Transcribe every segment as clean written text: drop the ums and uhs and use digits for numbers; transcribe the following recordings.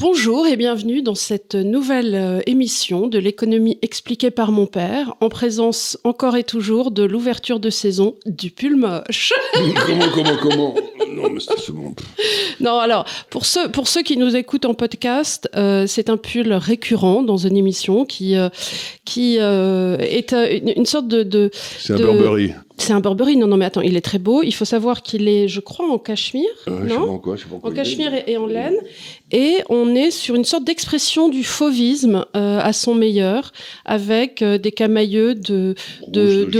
Bonjour et bienvenue dans cette nouvelle émission de l'économie expliquée par mon père, en présence encore et toujours de l'ouverture de saison du pull moche. Comment Non, mais c'est bon. Non, alors, pour ceux qui nous écoutent en podcast, c'est un pull récurrent dans une émission qui est une sorte de... C'est un Burberry. C'est un Burberry, non, mais attends, il est très beau. Il faut savoir qu'il est, je crois, en cachemire, non ? Je sais pas en quoi en cachemire et en laine. Et on est sur une sorte d'expression du fauvisme à son meilleur, avec des camailleux de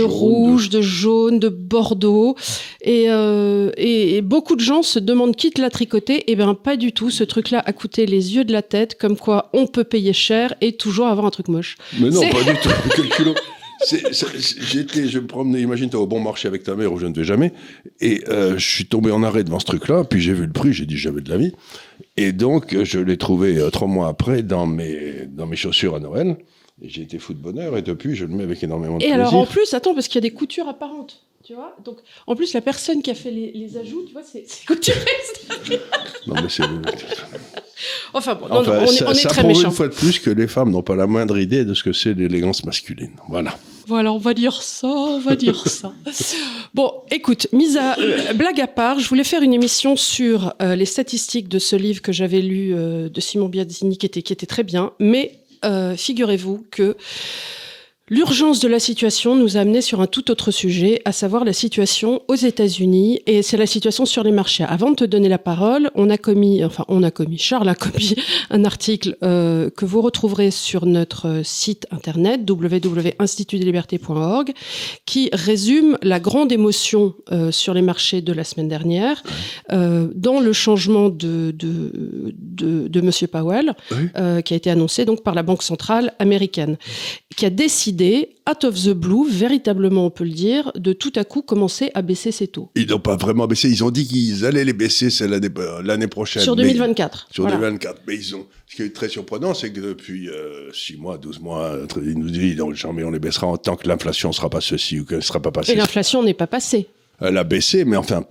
rouge, de jaune, de bordeaux. Et beaucoup de gens se demandent qui te l'a tricoté. Eh bien, pas du tout. Ce truc-là a coûté les yeux de la tête, comme quoi on peut payer cher et toujours avoir un truc moche. Mais non, pas du tout. Quel culot. Je me promenais, imagine-toi, au bon marché avec ta mère où je ne vais jamais, et je suis tombé en arrêt devant ce truc-là, puis j'ai vu le prix, j'ai dit jamais de la vie, et donc je l'ai trouvé 3 mois après dans mes chaussures à Noël, et j'ai été fou de bonheur, et depuis je le mets avec énormément de plaisir. Et alors en plus, attends, parce qu'il y a des coutures apparentes, tu vois, donc en plus la personne qui a fait les ajouts, tu vois, c'est couturiste. Non mais c'est... Enfin bon, on est très prouve méchants. une fois de plus que les femmes n'ont pas la moindre idée de ce que c'est l'élégance masculine. Voilà, on va dire ça. Bon, écoute, blague à part, je voulais faire une émission sur les statistiques de ce livre que j'avais lu de Simon Biazzini, qui était très bien, mais figurez-vous que l'urgence de la situation nous a amené sur un tout autre sujet, à savoir la situation aux États-Unis, et c'est la situation sur les marchés. Avant de te donner la parole, Charles a commis un article que vous retrouverez sur notre site internet www.institutdeslibertés.org, qui résume la grande émotion sur les marchés de la semaine dernière, dans le changement de Monsieur Powell, qui a été annoncé donc par la Banque centrale américaine, qui a décidé, out of the blue, véritablement on peut le dire, de tout à coup commencer à baisser ses taux. Ils n'ont pas vraiment baissé, ils ont dit qu'ils allaient les baisser l'année prochaine. Sur 2024. Sur 2024, mais ce qui est très surprenant, c'est que depuis 6 mois, 12 mois, ils nous disent jamais on les baissera en tant que l'inflation ne sera pas ceci ou qu'elle ne sera pas passée. Et l'inflation n'est pas passée. Elle a baissé, mais enfin,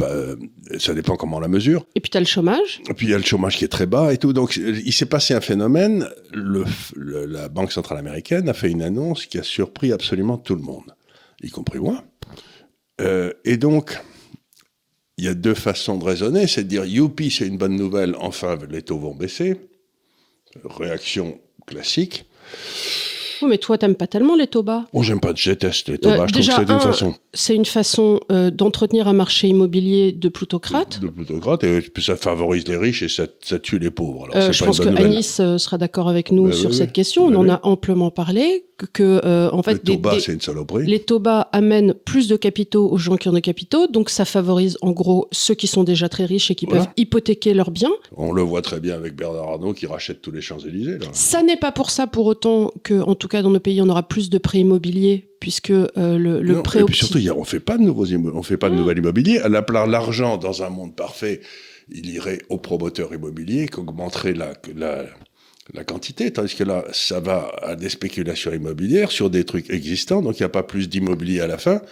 ça dépend comment on la mesure. Et puis tu as le chômage. Et puis il y a le chômage qui est très bas et tout. Donc il s'est passé un phénomène. La Banque centrale américaine a fait une annonce qui a surpris absolument tout le monde, y compris moi. Et donc, il y a 2 façons de raisonner. C'est de dire, youpi, c'est une bonne nouvelle, enfin les taux vont baisser. Réaction classique. Oui, mais toi, t'aimes pas tellement les taux bas. Bon, j'aime pas, je déteste les taux bas. Je trouve que c'est une façon. C'est une façon d'entretenir un marché immobilier de plutocrate. De plutocrate, et puis ça favorise les riches et ça tue les pauvres. Alors, je pense que Anis sera d'accord avec nous sur cette question. On en a amplement parlé. En fait, les taux bas, c'est une saloperie. Les taux bas amènent plus de capitaux aux gens qui ont des capitaux, donc ça favorise en gros ceux qui sont déjà très riches et qui peuvent hypothéquer leurs biens. On le voit très bien avec Bernard Arnault qui rachète tous les Champs-Élysées. Là. Ça n'est pas pour ça pour autant que, en tout cas dans nos pays, on aura plus de prêts immobiliers, puisque le prêt... Et puis surtout, on ne fait pas de nouvel immobilier. À la part l'argent, dans un monde parfait, il irait aux promoteurs immobiliers qui augmenterait la quantité, tandis que là, ça va à des spéculations immobilières sur des trucs existants, donc il n'y a pas plus d'immobilier à la fin,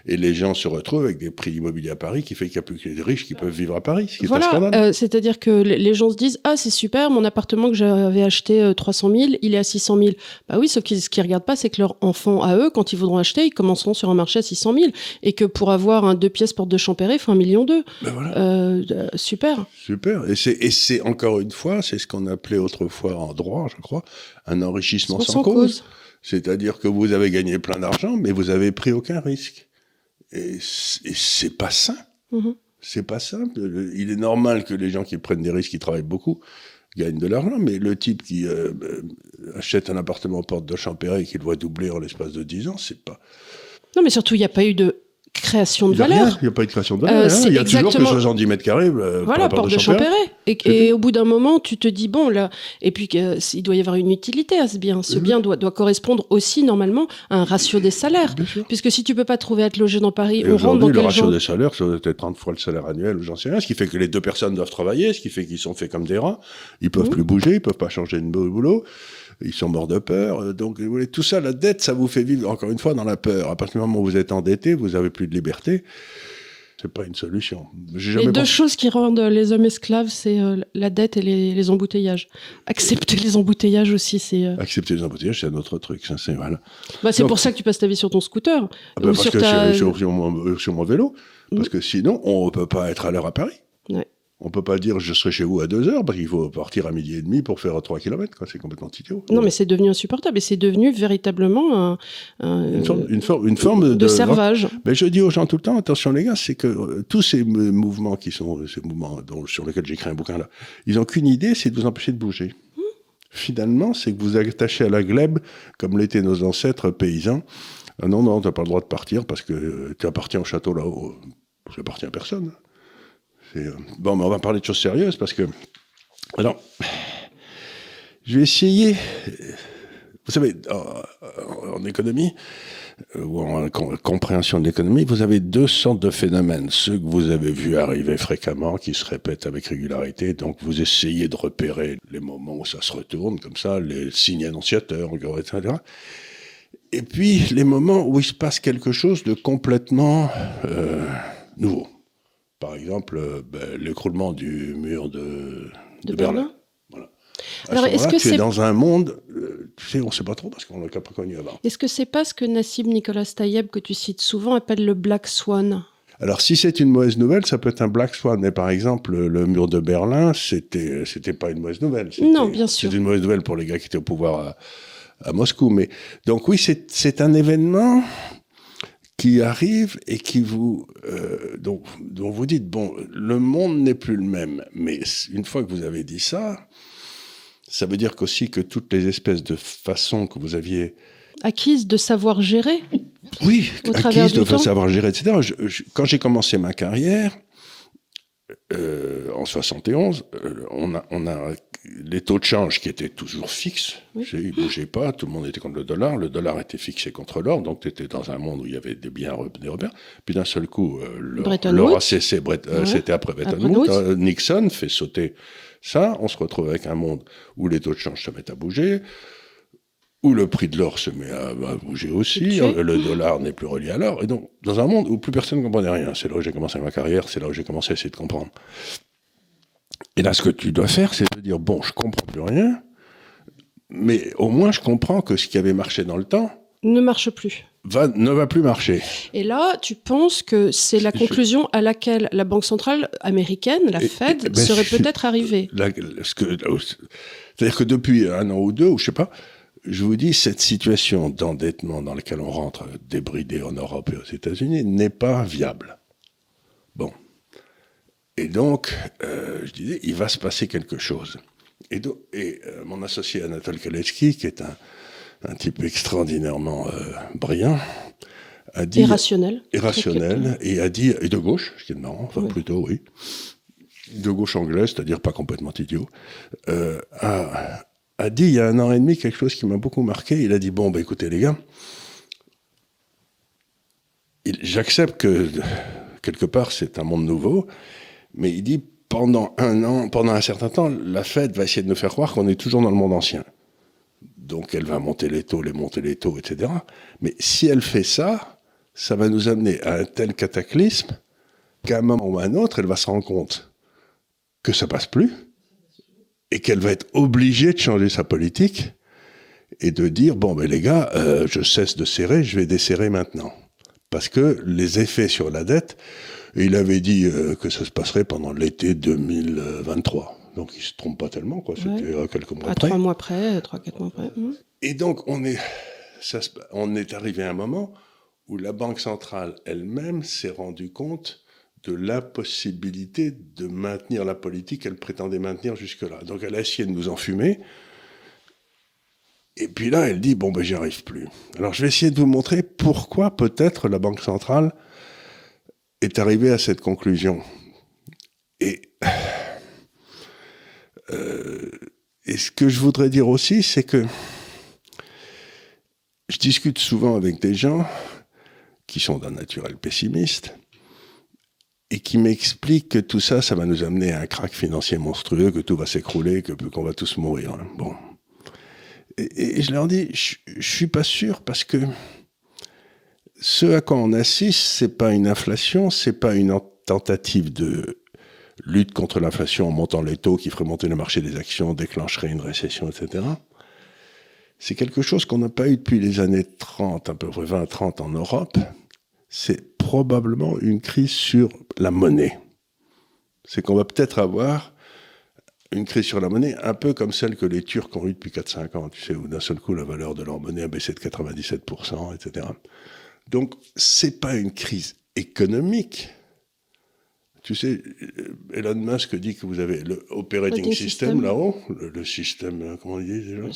et les gens se retrouvent avec des prix immobiliers à Paris qui fait qu'il n'y a plus que les riches qui peuvent vivre à Paris, ce qui est un scandale. C'est-à-dire que les gens se disent « Ah, c'est super, mon appartement que j'avais acheté 300 000, il est à 600 000. » Bah oui, sauf que ce qu'ils ne regardent pas, c'est que leurs enfants, à eux, quand ils voudront acheter, ils commenceront sur un marché à 600 000, et que pour avoir un 2 pièces porte de Champéret, il faut 1,2 million. Ben voilà. Super. Super. Et c'est encore une fois, c'est ce qu'on appelait autrefois en droit, je crois, un enrichissement sans cause. C'est-à-dire que vous avez gagné plein d'argent, mais vous avez pris aucun risque. Et c'est pas sain. C'est pas simple. Il est normal que les gens qui prennent des risques, qui travaillent beaucoup, gagnent de l'argent, mais le type qui achète un appartement porte de Champéret et qui le voit doubler en l'espace de 10 ans, c'est pas... Non, mais surtout, il n'y a pas eu de création de valeur. Il n'y a pas eu de création de valeur. Il y a toujours que 70 mètres carrés voilà, porte de Champéret. Et au bout d'un moment, tu te dis, bon, là, et puis il doit y avoir une utilité à ce bien. Ce bien doit correspondre aussi, normalement, à un ratio des salaires. Puisque si tu ne peux pas trouver à te loger dans Paris, on rentre dans le ratio des salaires, ça doit être 30 fois le salaire annuel, ou j'en sais rien, ce qui fait que les 2 personnes doivent travailler, ce qui fait qu'ils sont faits comme des rats. Ils ne peuvent plus bouger, ils ne peuvent pas changer de boulot. Ils sont morts de peur. Donc, tout ça, la dette, ça vous fait vivre, encore une fois, dans la peur. À partir du moment où vous êtes endetté, vous n'avez plus de liberté. C'est pas une solution. Les deux choses qui rendent les hommes esclaves, c'est la dette et les embouteillages. Accepter les embouteillages aussi, c'est... Accepter les embouteillages, c'est un autre truc. Ça, c'est, voilà. C'est pour ça que tu passes ta vie sur ton scooter. Parce que sur mon vélo. Parce que sinon, on ne peut pas être à l'heure à Paris. Ouais. On ne peut pas dire je serai chez vous à 2h parce qu'il faut partir à 12h30 pour faire 3 km. Quoi. C'est complètement idiot. Non, mais c'est devenu insupportable et c'est devenu véritablement une forme de servage. Mais je dis aux gens tout le temps, attention les gars, c'est que tous ces mouvements ces mouvements sur lesquels j'écris un bouquin là, ils n'ont qu'une idée, c'est de vous empêcher de bouger. Finalement, c'est que vous attachez à la glèbe, comme l'étaient nos ancêtres paysans. Ah non, tu n'as pas le droit de partir parce que tu appartiens au château là-haut. Ça appartient à personne. Bon, mais on va parler de choses sérieuses parce que... Alors, je vais essayer... Vous savez, en économie, ou en compréhension de l'économie, vous avez deux sortes de phénomènes. Ceux que vous avez vus arriver fréquemment, qui se répètent avec régularité. Donc, vous essayez de repérer les moments où ça se retourne, comme ça, les signes annonciateurs, etc. Et puis, les moments où il se passe quelque chose de complètement nouveau. Par exemple, l'écroulement du mur de Berlin. Voilà. Alors, est-ce que c'est dans un monde, on ne sait pas trop parce qu'on ne l'a pas connu avant. Est-ce que c'est pas ce que Nassim Nicolas Taleb, que tu cites souvent, appelle le Black Swan ? Alors, si c'est une mauvaise nouvelle, ça peut être un Black Swan. Mais par exemple, le mur de Berlin, c'était pas une mauvaise nouvelle. Non, bien sûr. C'était une mauvaise nouvelle pour les gars qui étaient au pouvoir à Moscou. Mais donc oui, c'est un événement qui arrive et qui dont vous dites, bon, le monde n'est plus le même. Mais une fois que vous avez dit ça, ça veut dire qu'aussi que toutes les espèces de façons que vous aviez... Acquises de savoir gérer. Oui, acquises de savoir gérer, etc. Quand j'ai commencé ma carrière, en 71, on a les taux de change qui étaient toujours fixes. Oui. Ils ne bougeaient pas, tout le monde était contre le dollar. Le dollar était fixé contre l'or, donc tu étais dans un monde où il y avait des repères. Puis d'un seul coup, l'or a cessé. C'était après Bretton Woods. Nixon fait sauter ça. On se retrouve avec un monde où les taux de change se mettent à bouger, où le prix de l'or se met à bouger aussi, le dollar n'est plus relié à l'or, et donc dans un monde où plus personne ne comprenait rien. C'est là où j'ai commencé ma carrière, c'est là où j'ai commencé à essayer de comprendre. Et là, ce que tu dois faire, c'est de dire, bon, je comprends plus rien, mais au moins je comprends que ce qui avait marché dans le temps... ne marche plus. Ne va plus marcher. Et là, tu penses que c'est la conclusion à laquelle la Banque centrale américaine, la Fed, serait peut-être arrivée. C'est-à-dire que depuis un an ou deux, ou je sais pas, je vous dis, cette situation d'endettement dans laquelle on rentre débridé en Europe et aux États-Unis n'est pas viable. Bon. Et donc, je disais, il va se passer quelque chose. Et mon associé Anatole Kaletsky, qui est un type extraordinairement brillant, a dit... Irrationnel, et a dit... Et de gauche, ce qui est marrant, enfin plutôt, oui. De gauche anglaise, c'est-à-dire pas complètement idiot, a dit il y a 1 an et demi quelque chose qui m'a beaucoup marqué. Il a dit, bon, écoutez les gars, j'accepte que quelque part c'est un monde nouveau, mais il dit pendant un certain temps, la Fed va essayer de nous faire croire qu'on est toujours dans le monde ancien. Donc elle va monter les taux, etc. Mais si elle fait ça, ça va nous amener à un tel cataclysme qu'à un moment ou à un autre, elle va se rendre compte que ça passe plus, et qu'elle va être obligée de changer sa politique et de dire, bon, les gars, je cesse de serrer, je vais desserrer maintenant. Parce que les effets sur la dette, il avait dit que ça se passerait pendant l'été 2023. Donc il ne se trompe pas tellement, quoi. C'était à quelques mois près. 3 mois près, 3-4 mois près. Et donc on est arrivé à un moment où la Banque centrale elle-même s'est rendue compte de l'impossibilité de maintenir la politique qu'elle prétendait maintenir jusque-là. Donc elle a essayé de nous enfumer. Et puis là, elle dit, bon, j'y arrive plus. Alors je vais essayer de vous montrer pourquoi peut-être la Banque centrale est arrivée à cette conclusion. Et ce que je voudrais dire aussi, c'est que je discute souvent avec des gens qui sont d'un naturel pessimiste, et qui m'explique que tout ça, ça va nous amener à un krach financier monstrueux, que tout va s'écrouler, qu'on va tous mourir. Bon. Et je leur dis, je suis pas sûr, parce que ce à quoi on assiste, c'est pas une inflation, c'est pas une tentative de lutte contre l'inflation en montant les taux qui ferait monter le marché des actions, déclencherait une récession, etc. C'est quelque chose qu'on n'a pas eu depuis les années 30, à peu près 20-30 en Europe. C'est probablement une crise sur la monnaie. C'est qu'on va peut-être avoir une crise sur la monnaie, un peu comme celle que les Turcs ont eue depuis 4-5 ans, tu sais, où d'un seul coup, la valeur de leur monnaie a baissé de 97%, etc. Donc, c'est pas une crise économique. Tu sais, Elon Musk dit que vous avez le operating system là-haut, le système, comment on dit déjà ?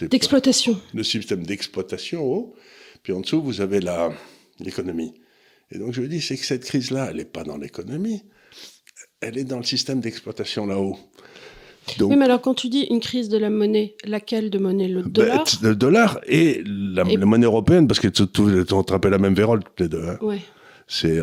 D'exploitation. Le système d'exploitation en haut, puis en dessous, vous avez l'économie. Et donc, je dis, c'est que cette crise-là, elle n'est pas dans l'économie, elle est dans le système d'exploitation là-haut. Donc, oui, mais alors quand tu dis une crise de la monnaie, laquelle de monnaie ? Le dollar ? Le dollar et la monnaie européenne, parce que on te rappelle la même vérole toutes les deux. Hein. Ouais.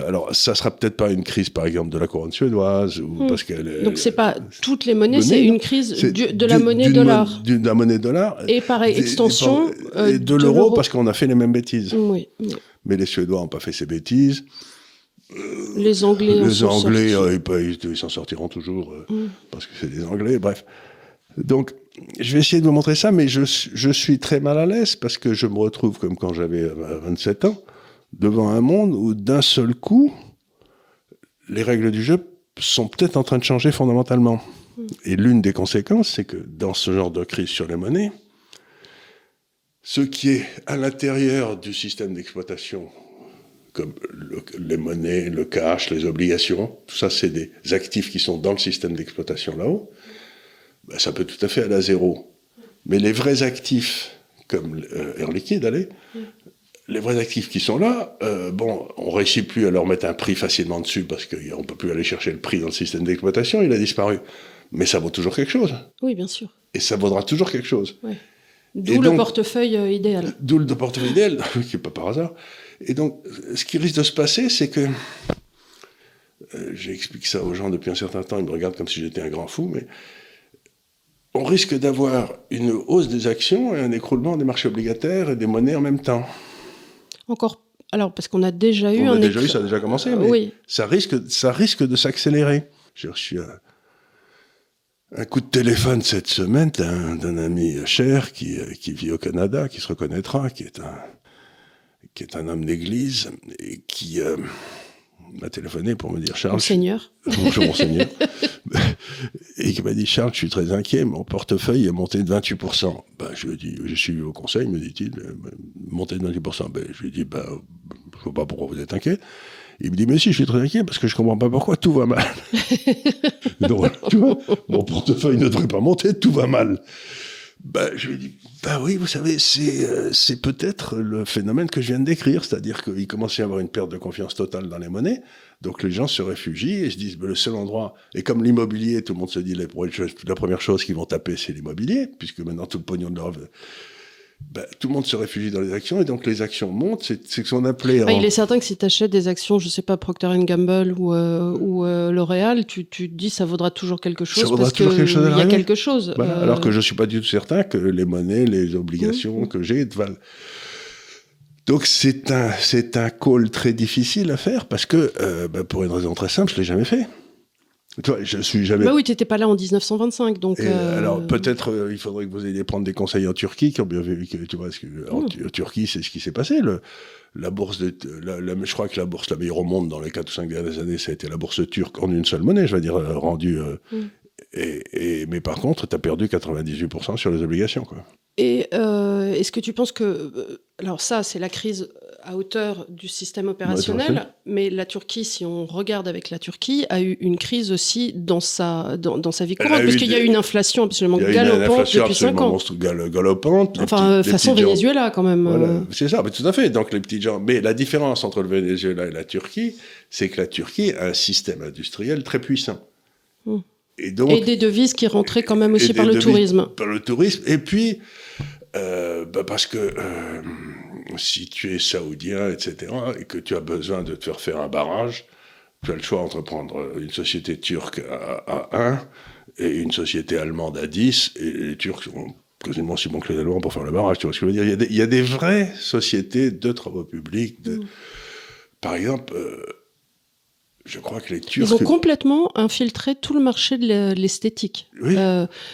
Alors, ça sera peut-être pas une crise, par exemple, de la couronne suédoise, ou parce qu'elle. Donc c'est pas toutes les monnaies, c'est une crise de la monnaie dollar. De la monnaie dollar. Et par extension et de l'euro, parce qu'on a fait les mêmes bêtises. Oui. Mais les Suédois n'ont pas fait ces bêtises. Les Anglais ils s'en sortiront toujours, parce que c'est des Anglais, bref. Donc, je vais essayer de vous montrer ça, mais je suis très mal à l'aise, parce que je me retrouve, comme quand j'avais 27 ans, devant un monde où, d'un seul coup, les règles du jeu sont peut-être en train de changer fondamentalement. Et l'une des conséquences, c'est que dans ce genre de crise sur les monnaies, ce qui est à l'intérieur du système d'exploitation, comme les monnaies, le cash, les obligations, tout ça, c'est des actifs qui sont dans le système d'exploitation là-haut, ben, ça peut tout à fait aller à zéro. Mais les vrais actifs, comme Air Liquide, les vrais actifs qui sont là, on ne réussit plus à leur mettre un prix facilement dessus parce qu'on ne peut plus aller chercher le prix dans le système d'exploitation, il a disparu. Mais ça vaut toujours quelque chose. Oui, bien sûr. Et ça vaudra toujours quelque chose. Ouais. D'où le portefeuille idéal. D'où le portefeuille idéal, qui n'est pas par hasard. Et donc, ce qui risque de se passer, c'est que, j'explique ça aux gens depuis un certain temps, ils me regardent comme si j'étais un grand fou, mais on risque d'avoir une hausse des actions et un écroulement des marchés obligataires et des monnaies en même temps. Encore, alors, parce qu'on a déjà eu ça a déjà commencé, mais oui. ça risque de s'accélérer. J'ai reçu un coup de téléphone cette semaine d'un ami cher qui vit au Canada, qui se reconnaîtra, qui est un homme d'église, et qui m'a téléphoné pour me dire « Charles... » Monseigneur. Bonjour, Monseigneur. Et qui m'a dit « Charles, je suis très inquiet, mon portefeuille est monté de 28%. » Je lui ai dit « Je suis au conseil, me dit-il, monté de 28%. » Je lui ai dit « Je ne vois pas pourquoi vous êtes inquiet. » Il me dit « Mais si, je suis très inquiet parce que je ne comprends pas pourquoi tout va mal. » Donc, tu vois, mon portefeuille ne devrait pas monter, tout va mal. Je lui ai dit « oui, vous savez, c'est peut-être le phénomène que je viens de décrire, c'est-à-dire qu'il commence à y avoir une perte de confiance totale dans les monnaies, donc les gens se réfugient et se disent le seul endroit, et comme l'immobilier, tout le monde se dit la première chose qu'ils vont taper, c'est l'immobilier, puisque maintenant tout le pognon de leur... tout le monde se réfugie dans les actions, et donc les actions montent, c'est ce qu'on appelait... Il est certain que si tu achètes des actions, je ne sais pas, Procter & Gamble ou L'Oréal, tu te dis ça vaudra toujours quelque chose, parce qu'il y a quelque chose. Alors que je ne suis pas du tout certain que les monnaies, les obligations que j'ai valent. Donc c'est un call très difficile à faire, parce que, pour une raison très simple, je ne l'ai jamais fait. Tu vois, je suis jamais... oui, tu n'étais pas là en 1925, donc... Alors, peut-être, il faudrait que vous ayez prendre des conseils en Turquie, qui ont bien vu que, tu vois, en Turquie, c'est ce qui s'est passé. La bourse je crois que la bourse la meilleure au monde dans les 4 ou 5 dernières années, ça a été la bourse turque en une seule monnaie, je veux dire, rendue... mais par contre, tu as perdu 98% sur les obligations, quoi. Et est-ce que tu penses que... alors ça, c'est la crise à hauteur du système opérationnel, mais la Turquie, si on regarde avec la Turquie, a eu une crise aussi dans sa vie courante, parce qu'il y a eu une inflation absolument galopante depuis 5 ans. Galopante. Enfin, façon Venezuela, quand même. Voilà, c'est ça, mais tout à fait. Donc, les petits gens... Mais la différence entre le Venezuela et la Turquie, c'est que la Turquie a un système industriel très puissant. Et des devises qui rentraient quand même aussi par le tourisme. Par le tourisme. Et puis, parce que si tu es saoudien, etc., et que tu as besoin de te faire un barrage, tu as le choix entre prendre une société turque à 1 et une société allemande à 10. Et les Turcs ont quasiment aussi bon que les Allemands pour faire le barrage, tu vois ce que je veux dire. Il y a des vraies sociétés de travaux publics. Par exemple, je crois que les Turcs... Ils ont complètement infiltré tout le marché de l'esthétique. Oui.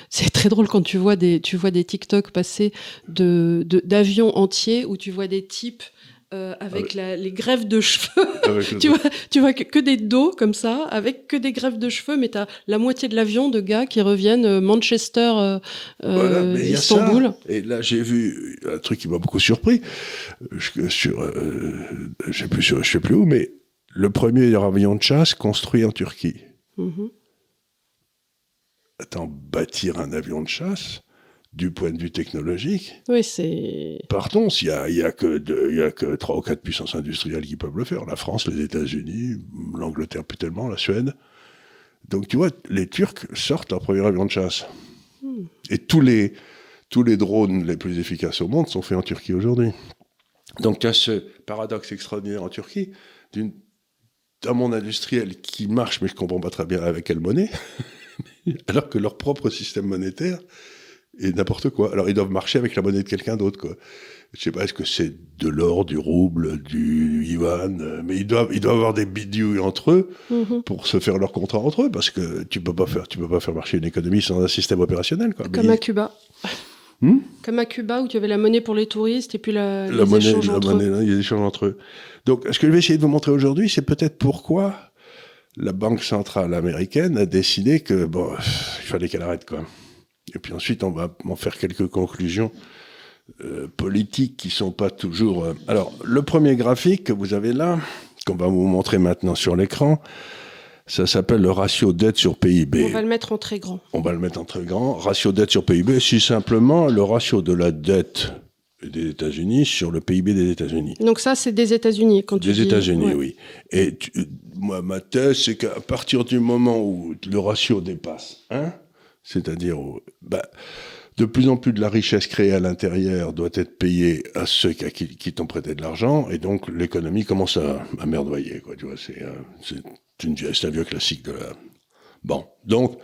C'est très drôle quand tu vois des TikTok passer d'avions entiers où tu vois des types avec les greffes de cheveux. tu vois que des dos comme ça, avec que des greffes de cheveux, mais tu as la moitié de l'avion de gars qui reviennent Manchester, Istanbul. Et là, j'ai vu un truc qui m'a beaucoup surpris. Je sais plus où, mais le premier avion de chasse construit en Turquie. Mm-hmm. Attends, bâtir un avion de chasse, du point de vue technologique. Oui, c'est. Pardon, il y a que 3 ou 4 puissances industrielles qui peuvent le faire. La France, les États-Unis, l'Angleterre plus tellement, la Suède. Donc tu vois, les Turcs sortent leur premier avion de chasse. Et tous les drones les plus efficaces au monde sont faits en Turquie aujourd'hui. Donc tu as ce paradoxe extraordinaire en Turquie d'un monde industriel qui marche, mais je ne comprends pas très bien avec quelle monnaie, alors que leur propre système monétaire est n'importe quoi. Alors ils doivent marcher avec la monnaie de quelqu'un d'autre, quoi. Je ne sais pas, est-ce que c'est de l'or, du rouble, du yuan, mais ils doivent avoir des bidouilles entre eux pour se faire leur contrat entre eux, parce que tu peux pas faire marcher une économie sans un système opérationnel, quoi. Comme à Cuba. Comme à Cuba, où tu avais la monnaie pour les touristes et puis les échanges entre eux. Les échanges entre eux. Donc, ce que je vais essayer de vous montrer aujourd'hui, c'est peut-être pourquoi la Banque centrale américaine a décidé que, il fallait qu'elle arrête, quoi. Et puis ensuite, on va en faire quelques conclusions politiques qui sont pas toujours... Alors, le premier graphique que vous avez là, qu'on va vous montrer maintenant sur l'écran, ça s'appelle le ratio dette sur PIB. On va le mettre en très grand. Ratio dette sur PIB, c'est simplement le ratio de la dette des États-Unis sur le PIB des États-Unis. Donc ça, c'est des États-unis quand tu dis... Des États-Unis, oui. Et moi, ma thèse, c'est qu'à partir du moment où le ratio dépasse 1, c'est-à-dire de plus en plus de la richesse créée à l'intérieur doit être payée à ceux qui t'ont prêté de l'argent, et donc l'économie commence à merdoyer, quoi. Tu vois, c'est un vieux classique de la... Bon, donc,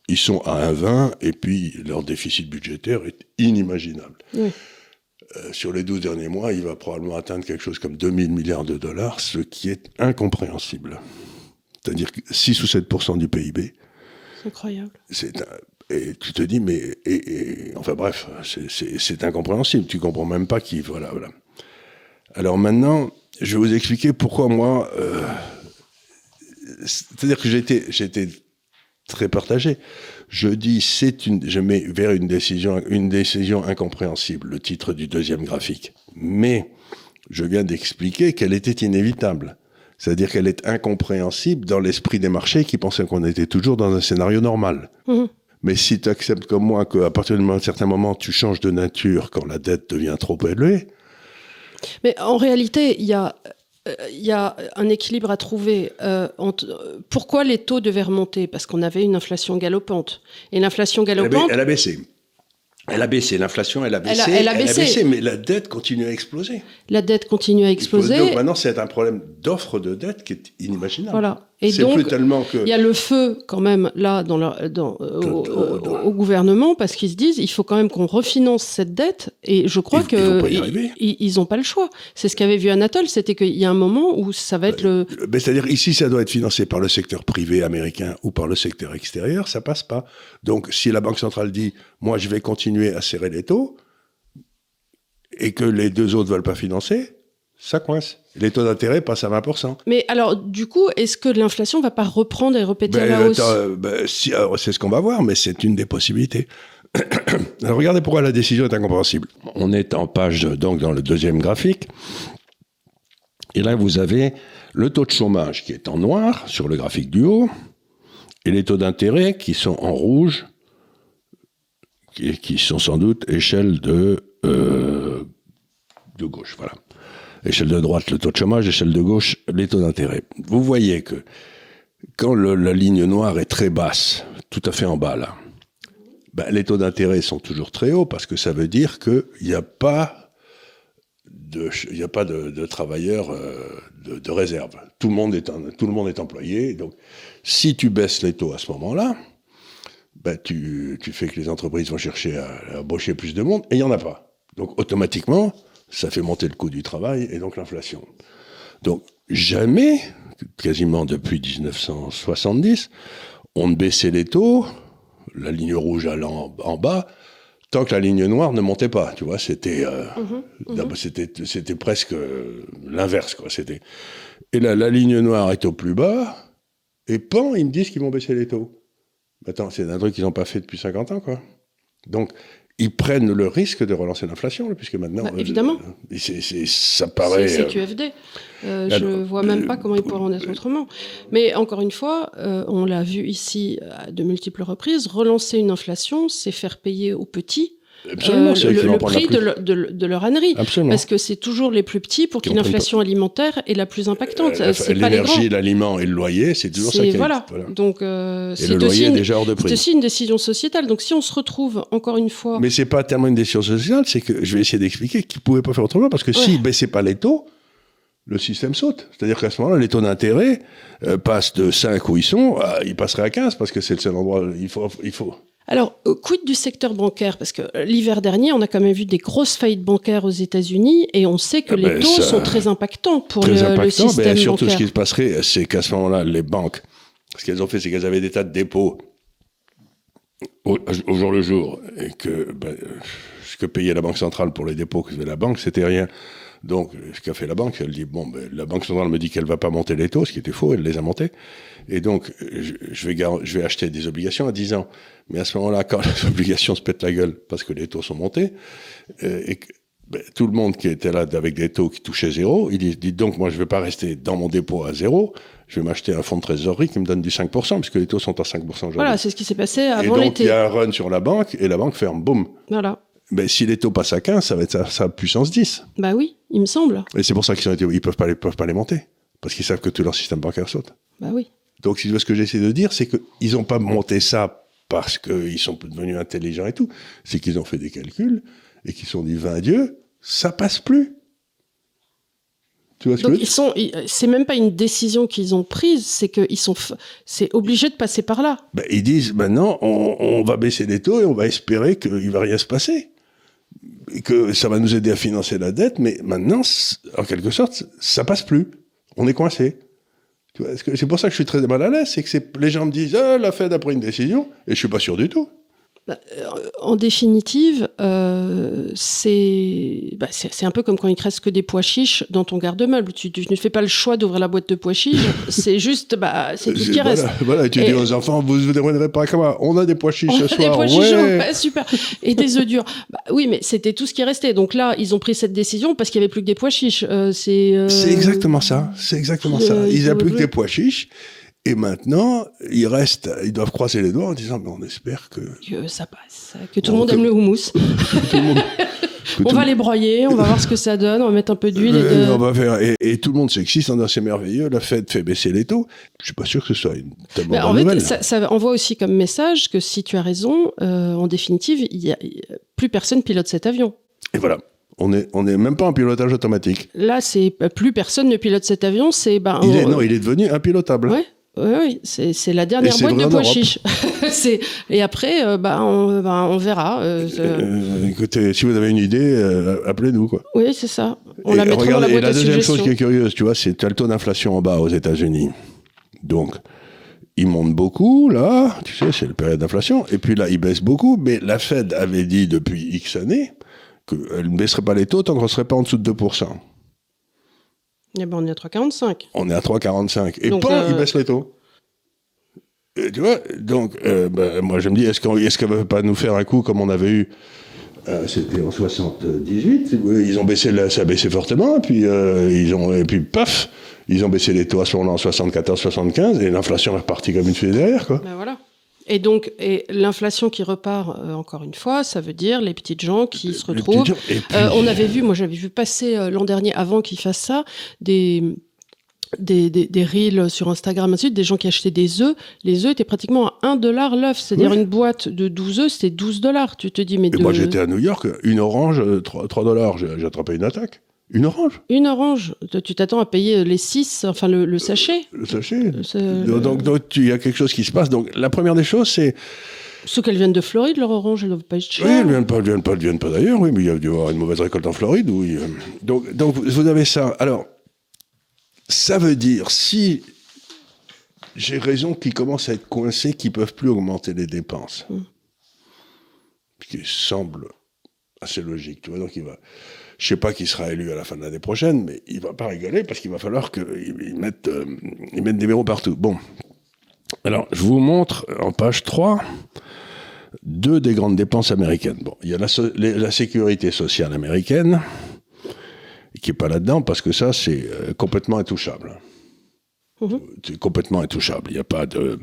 ils sont à 1,20 et puis leur déficit budgétaire est inimaginable. Oui. Sur les 12 derniers mois, il va probablement atteindre quelque chose comme 2000 milliards de dollars, ce qui est incompréhensible. C'est-à-dire 6 ou 7% du PIB. C'est incroyable. Et tu te dis, mais... enfin bref, c'est incompréhensible. Tu comprends même pas qui... Voilà. Alors maintenant, je vais vous expliquer pourquoi moi... c'est-à-dire que j'étais très partagé. Je dis, je mets vers une décision incompréhensible, le titre du deuxième graphique. Mais je viens d'expliquer qu'elle était inévitable. C'est-à-dire qu'elle est incompréhensible dans l'esprit des marchés qui pensaient qu'on était toujours dans un scénario normal. Mais si tu acceptes comme moi qu'à partir d'un certain moment, tu changes de nature quand la dette devient trop élevée... Mais en réalité, il y a un équilibre à trouver. Pourquoi les taux devaient remonter ? Parce qu'on avait une inflation galopante. Et l'inflation galopante... Elle a baissé. L'inflation, elle a baissé, mais la dette continue à exploser. Donc maintenant, c'est un problème d'offre de dette qui est inimaginable. Voilà. Et c'est donc, plus tellement que... il y a le feu quand même là au gouvernement, parce qu'ils se disent il faut quand même qu'on refinance cette dette, et je crois qu'ils n'ont pas le choix. C'est ce qu'avait vu Anatole, c'était qu'il y a un moment où ça va être c'est-à-dire ici, ça doit être financé par le secteur privé américain ou par le secteur extérieur, ça passe pas. Donc si la Banque centrale dit moi je vais continuer à serrer les taux, et que les deux autres veulent pas financer, ça coince. Les taux d'intérêt passent à 20%. Mais alors, du coup, est-ce que l'inflation ne va pas reprendre et répéter à la hausse ? C'est ce qu'on va voir, mais c'est une des possibilités. Alors, regardez pourquoi la décision est incompréhensible. On est en page, donc, dans le deuxième graphique. Et là, vous avez le taux de chômage qui est en noir sur le graphique du haut, et les taux d'intérêt qui sont en rouge, qui sont sans doute échelle de gauche, voilà. Échelle de droite, le taux de chômage, échelle de gauche, les taux d'intérêt. Vous voyez que quand la ligne noire est très basse, tout à fait en bas là, les taux d'intérêt sont toujours très hauts parce que ça veut dire qu'il n'y a pas de travailleurs de réserve. Tout le monde est employé. Donc, si tu baisses les taux à ce moment-là, tu fais que les entreprises vont chercher à embaucher plus de monde, et il n'y en a pas. Donc, automatiquement, ça fait monter le coût du travail et donc l'inflation. Donc, jamais, quasiment depuis 1970, on ne baissait les taux, la ligne rouge allant en bas, tant que la ligne noire ne montait pas. Tu vois, c'était presque l'inverse, quoi. Et là, la ligne noire est au plus bas, et pan, ils me disent qu'ils vont baisser les taux. Attends, c'est un truc qu'ils n'ont pas fait depuis 50 ans, quoi. Donc, ils prennent le risque de relancer l'inflation, puisque maintenant... évidemment. Ça paraît... C'est QFD. Je ne vois même pas comment ils pourraient en être autrement. Mais encore une fois, on l'a vu ici à de multiples reprises, relancer une inflation, c'est faire payer aux petits le prix de leur ânerie. Absolument. Parce que c'est toujours les plus petits pour qui l'inflation alimentaire est la plus impactante. C'est pas les grands. L'énergie, l'aliment et le loyer, c'est toujours ça qui voilà. Donc, et le loyer est déjà hors de prix. C'est aussi une décision sociétale. Donc si on se retrouve, encore une fois... Mais c'est pas tellement une décision sociétale, c'est que je vais essayer d'expliquer qu'ils ne pouvaient pas faire autrement, parce que s'ils ne baissaient pas les taux, le système saute. C'est-à-dire qu'à ce moment-là, les taux d'intérêt passent de 5 où ils sont, ils passeraient à 15, parce que c'est le seul endroit où il faut... Alors, quid du secteur bancaire? Parce que l'hiver dernier, on a quand même vu des grosses faillites bancaires aux États-Unis et on sait que les taux sont très impactants pour le système surtout, bancaire. ce qui se passerait, c'est qu'à ce moment-là, les banques, ce qu'elles ont fait, c'est qu'elles avaient des tas de dépôts au jour le jour et que ce que payait la Banque centrale pour les dépôts que faisait la banque, c'était rien. Donc, ce qu'a fait la banque, elle dit, la Banque centrale me dit qu'elle ne va pas monter les taux, ce qui était faux, elle les a montés. Et donc, je vais acheter des obligations à 10 ans. Mais à ce moment-là, quand les obligations se pètent la gueule parce que les taux sont montés, et que tout le monde qui était là avec des taux qui touchaient zéro, il dit donc, moi, je ne vais pas rester dans mon dépôt à zéro, je vais m'acheter un fonds de trésorerie qui me donne du 5%, puisque les taux sont à 5% aujourd'hui. Voilà, c'est ce qui s'est passé avant l'été. Et donc, il y a un run sur la banque, et la banque ferme, boum. Voilà. Mais si les taux passent à 15, ça va être sa puissance 10. Bah oui, il me semble. Et c'est pour ça ils peuvent pas les monter. Parce qu'ils savent que tout leur système bancaire saute. Bah oui. Donc, ce que j'essaie de dire, c'est qu'ils n'ont pas monté ça parce qu'ils sont devenus intelligents et tout. C'est qu'ils ont fait des calculs et qu'ils se sont dit, 20 Dieu, ça passe plus. Tu vois ce que je veux dire ? C'est même pas une décision qu'ils ont prise, c'est obligé de passer par là. Ils disent, maintenant, on va baisser les taux et on va espérer qu'il va rien se passer. Et que ça va nous aider à financer la dette, mais maintenant, en quelque sorte, ça passe plus. On est coincé. Tu vois, c'est pour ça que je suis très mal à l'aise, c'est que les gens me disent, la Fed a pris une décision, et je suis pas sûr du tout. En définitive, c'est un peu comme quand il ne reste que des pois chiches dans ton garde-meuble. Tu ne fais pas le choix d'ouvrir la boîte de pois chiches, c'est juste, c'est tout ce qui reste. Voilà, et tu dis aux enfants, vous ne demanderez pas comment, on a des pois chiches ce soir. Des pois chiches, super. Et des œufs durs. Oui, mais c'était tout ce qui restait. Donc là, ils ont pris cette décision parce qu'il n'y avait plus que des pois chiches. C'est exactement ça. C'est exactement ça. Il n'y a plus que des pois chiches. Et maintenant, ils doivent croiser les doigts en disant, mais on espère que ça passe, que tout le monde aime le houmous. On va les broyer, on va voir ce que ça donne, on va mettre un peu d'huile. On va faire, et tout le monde s'excite, c'est merveilleux, la Fed fait baisser les taux. Je suis pas sûr que ce soit une tellement bonne nouvelle. Ça envoie aussi comme message que si tu as raison, en définitive, plus personne pilote cet avion. Et voilà. On est même pas en pilotage automatique. Là, c'est plus personne ne pilote cet avion, c'est il est devenu impilotable. Ouais. Oui, c'est la dernière boîte de pois chiches. Et après, on verra. Écoutez, si vous avez une idée, appelez-nous, quoi. Oui, c'est ça. On la mettra dans la boîte à suggestions. La deuxième chose qui est curieuse, tu vois, c'est que tu as le taux d'inflation en bas aux États-Unis. Donc, il monte beaucoup, là, tu sais, c'est la période d'inflation. Et puis là, il baisse beaucoup. Mais la Fed avait dit depuis X années qu'elle ne baisserait pas les taux tant qu'on ne serait pas en dessous de 2%. Eh ben, on est à 3,45. On est à 3,45. Et il baisse les taux. Et tu vois, donc, moi, je me dis, est-ce qu'elle ne va pas nous faire un coup comme on avait eu, c'était en 78, ils ont baissé, ça a baissé fortement, puis paf, ils ont baissé les taux à ce moment-là en 74, 75, et l'inflation est repartie comme une fusée derrière, quoi. Ben voilà. Et donc, l'inflation qui repart, encore une fois, ça veut dire les petites gens qui se retrouvent. J'avais vu passer l'an dernier, avant qu'ils fassent ça, des reels sur Instagram, ainsi de suite, des gens qui achetaient des œufs. Les œufs étaient pratiquement à $1 l'œuf. C'est-à-dire une boîte de 12 œufs, c'était $12. Tu te dis, mais moi, j'étais à New York, une orange, $3. J'ai attrapé une attaque. Une orange. Une orange. Tu t'attends à payer les 6, enfin le sachet. Le sachet. Donc, il y a quelque chose qui se passe. Donc, la première des choses, c'est Sauf qu'elles viennent de Floride, leur orange, elles ne doivent pas être chères. Oui, elles ne viennent pas d'ailleurs, oui, mais il y a dû y avoir une mauvaise récolte en Floride. Oui. Donc, vous avez ça. Alors, ça veut dire, si j'ai raison qu'ils commencent à être coincés, qu'ils ne peuvent plus augmenter les dépenses. Ce qui semble assez logique, tu vois. Donc, je ne sais pas qui sera élu à la fin de l'année prochaine, mais il ne va pas rigoler parce qu'il va falloir qu'ils mettent des verrous partout. Bon. Alors, je vous montre en page 3 deux des grandes dépenses américaines. Bon, il y a la sécurité sociale américaine, qui n'est pas là-dedans, parce que ça, c'est complètement intouchable. C'est complètement intouchable. Il n'y a pas de...